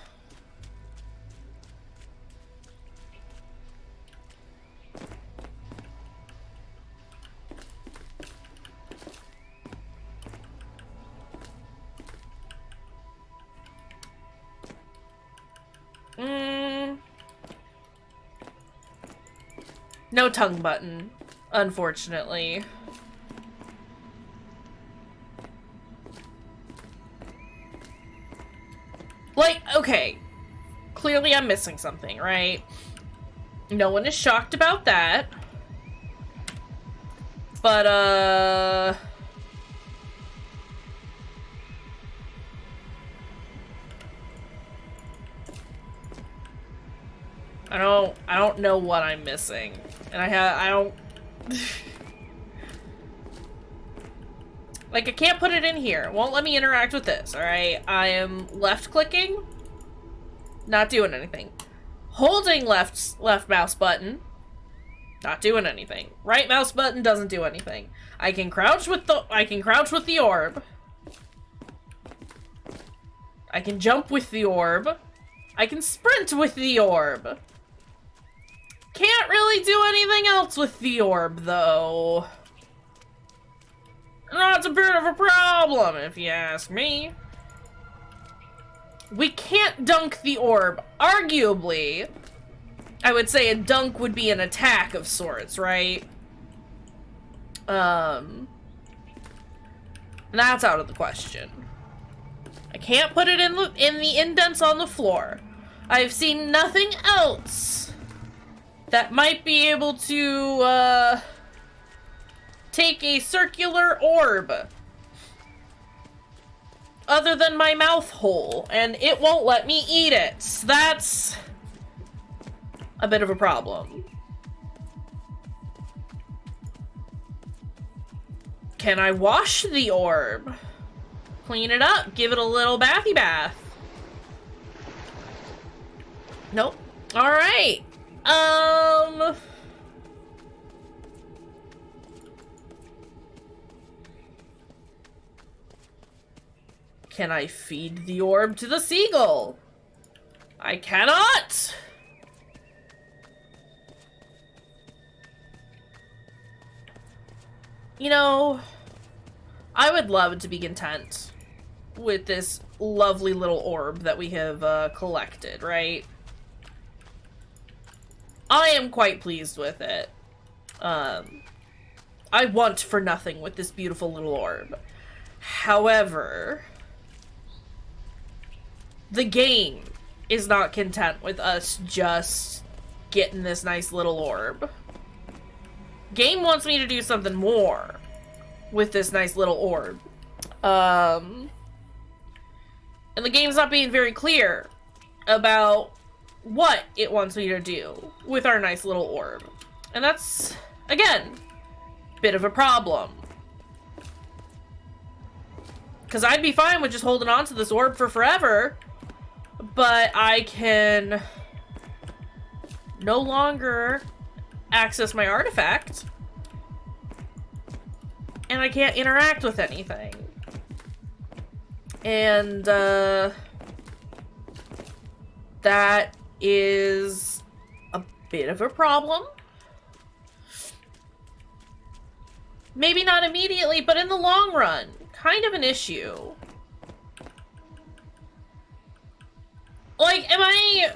No tongue button, unfortunately. Like, okay. Clearly I'm missing something, right? No one is shocked about that. But, I don't know what I'm missing. And I don't... Like, I can't put it in here. It won't let me interact with this, alright? I am left-clicking. Not doing anything. Holding left mouse button. Not doing anything. Right mouse button doesn't do anything. I can crouch with the orb. I can jump with the orb. I can sprint with the orb. Can't really do anything else with the orb, though. That's a bit of a problem, if you ask me. We can't dunk the orb. Arguably, I would say a dunk would be an attack of sorts, right? And that's out of the question. I can't put it in the indents on the floor. I've seen nothing else that might be able to, take a circular orb other than my mouth hole, and it won't let me eat it. So that's a bit of a problem. Can I wash the orb? Clean it up, give it a little bathy bath. Nope. Alright. Can I feed the orb to the seagull? I cannot! You know, I would love to be content with this lovely little orb that we have collected, right? I am quite pleased with it. I want for nothing with this beautiful little orb. However, the game is not content with us just getting this nice little orb. Game wants me to do something more with this nice little orb. And the game's not being very clear about what it wants me to do with our nice little orb. And that's, again, a bit of a problem. Because I'd be fine with just holding on to this orb for forever, but I can no longer access my artifact, and I can't interact with anything. And, that is a bit of a problem. Maybe not immediately, but in the long run, kind of an issue. Like, am I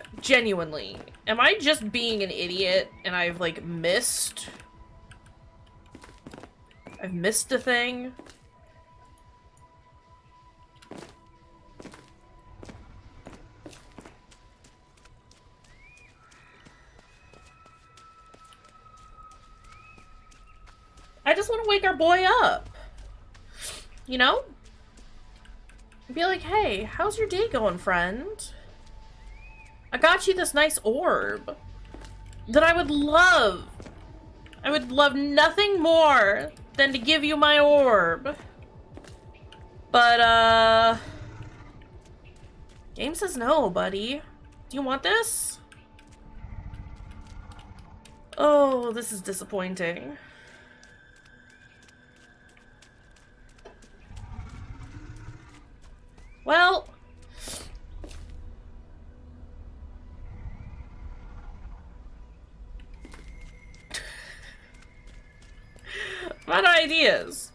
just being an idiot and I've missed a thing? I just want to wake our boy up. You know? Be like, hey, how's your day going, friend? I got you this nice orb that I would love nothing more than to give you my orb. But, game says no, buddy. Do you want this? Oh, this is disappointing. Well... what ideas?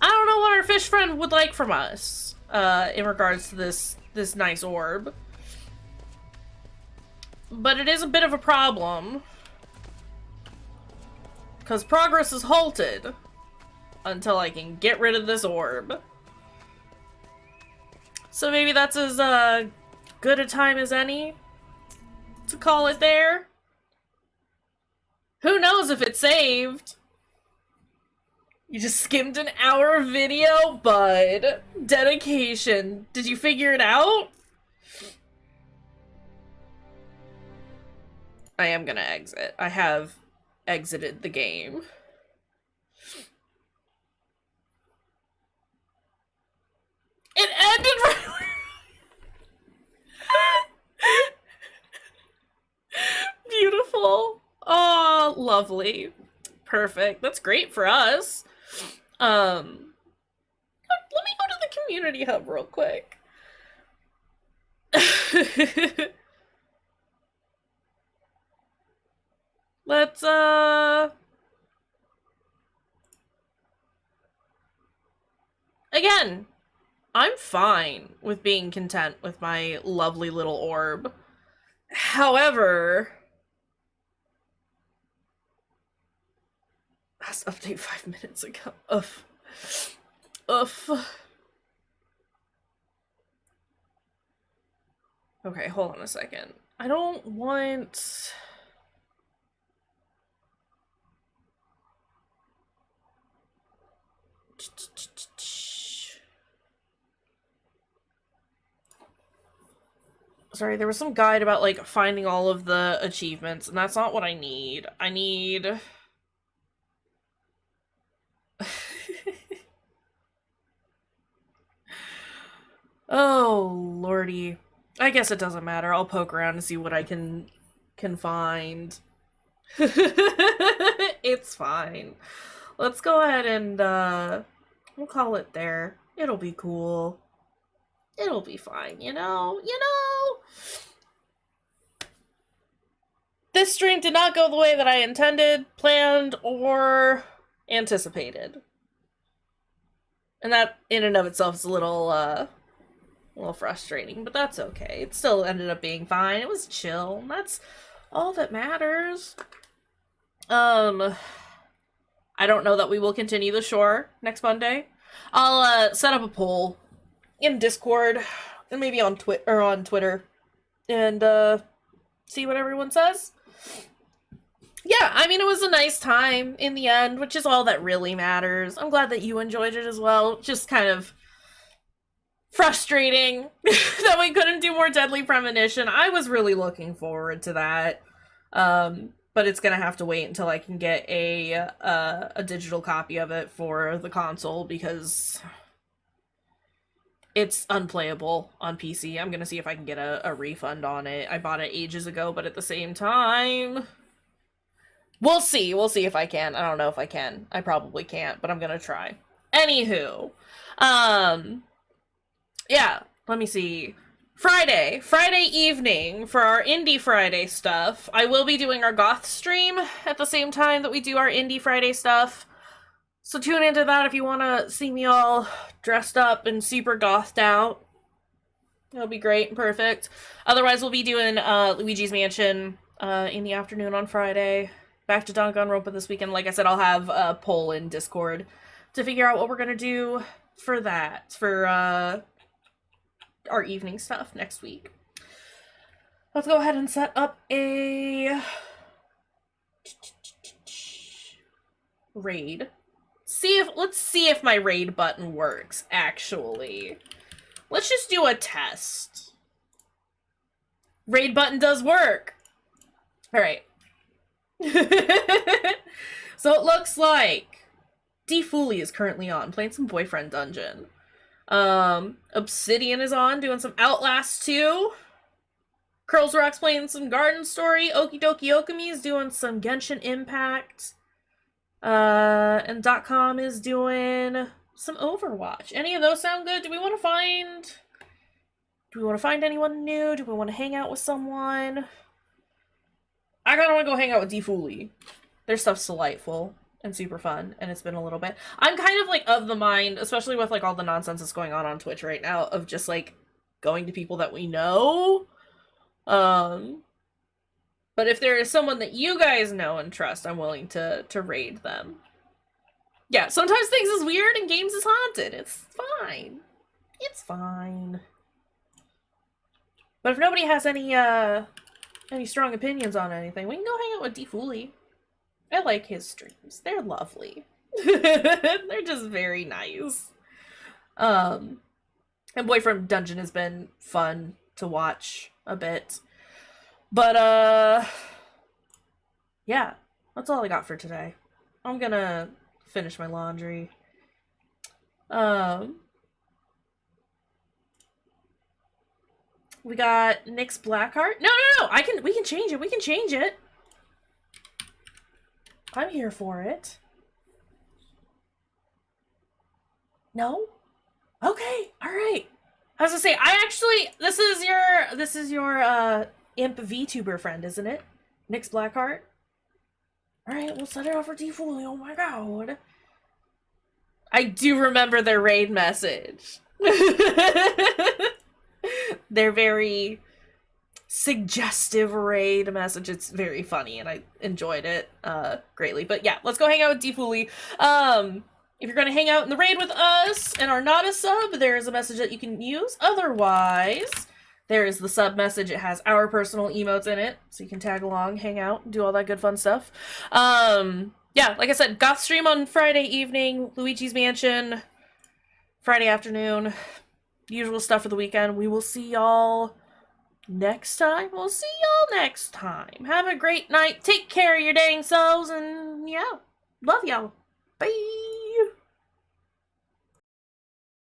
I don't know what our fish friend would like from us, in regards to this nice orb. But it is a bit of a problem. Because progress is halted until I can get rid of this orb. So maybe that's as, good a time as any to call it there. Who knows if it's saved? You just skimmed an hour of video, bud. Dedication. Did you figure it out? I am gonna exit. I have exited the game. It ended right beautiful. Oh, lovely. Perfect. That's great for us. Let me go to the community hub real quick. Let's, again, I'm fine with being content with my lovely little orb. However, last update 5 minutes ago. Oof. Okay, hold on a second. I don't want... Sorry, there was some guide about, like, finding all of the achievements, and that's not what I need. I need... oh, lordy. I guess it doesn't matter. I'll poke around and see what I can find. It's fine. Let's go ahead and, we'll call it there. It'll be cool. It'll be fine, you know? This stream did not go the way that I intended, planned, or anticipated. And that, in and of itself, is a little frustrating, but that's okay. It still ended up being fine. It was chill, and that's all that matters. I don't know that we will continue the shore next Monday. I'll, set up a poll in Discord, and maybe on Twitter, and, see what everyone says. Yeah, I mean, it was a nice time in the end, which is all that really matters. I'm glad that you enjoyed it as well. Just kind of frustrating that we couldn't do more Deadly Premonition. I was really looking forward to that. But it's gonna have to wait until I can get a digital copy of it for the console, because it's unplayable on PC. I'm gonna see if I can get a refund on it. I bought it ages ago, but at the same time... we'll see if I can. I don't know if I can. I probably can't, but I'm gonna try. Anywho, yeah, let me see. Friday evening, for our Indie Friday stuff, I will be doing our Goth stream at the same time that we do our Indie Friday stuff. So tune into that if you want to see me all dressed up and super gothed out. It'll be great and perfect. Otherwise, we'll be doing Luigi's Mansion in the afternoon on Friday. Back to Danganronpa this weekend. Like I said, I'll have a poll in Discord to figure out what we're gonna do for that, for our evening stuff next week. Let's go ahead and set up a raid. Let's see if my raid button works, actually. Let's just do a test. Raid button does work. All right. So it looks like D Fooly is currently on, playing some Boyfriend Dungeon. Obsidian is on, doing some Outlast 2. Curls Rock's playing some Garden Story. Okie Dokie Okami is doing some Genshin Impact. And .com is doing some Overwatch. Any of those sound good? Do we want to find anyone new? Do we want to hang out with someone? I kind of want to go hang out with D-Fooly. Their stuff's delightful and super fun, and it's been a little bit. I'm kind of like of the mind, especially with like all the nonsense that's going on Twitch right now, of just like going to people that we know. But if there is someone that you guys know and trust, I'm willing to raid them. Yeah, sometimes things is weird and games is haunted. It's fine. It's fine. But if nobody has any strong opinions on anything, we can go hang out with D-Fooly. I like his streams. They're lovely. They're just very nice. And Boyfriend Dungeon has been fun to watch a bit. But, yeah, that's all I got for today. I'm gonna finish my laundry. We got Nick's Blackheart. No, we can change it. We can change it. I'm here for it. No? Okay, alright. I was gonna say, this is your, imp VTuber friend, isn't it? Nick's Blackheart? Alright, we'll set it up for D-Fooly. Oh my god. I do remember their raid message. Their very suggestive raid message. It's very funny, and I enjoyed it greatly. But yeah, let's go hang out with D-Fooly. If you're gonna hang out in the raid with us and are not a sub, there is a message that you can use. Otherwise, there is the sub message. It has our personal emotes in it, so you can tag along, hang out, do all that good fun stuff. Yeah, like I said, Goth stream on Friday evening, Luigi's Mansion, Friday afternoon, usual stuff for the weekend. We will see y'all next time. Have a great night. Take care of your dang selves, and yeah, love y'all. Bye.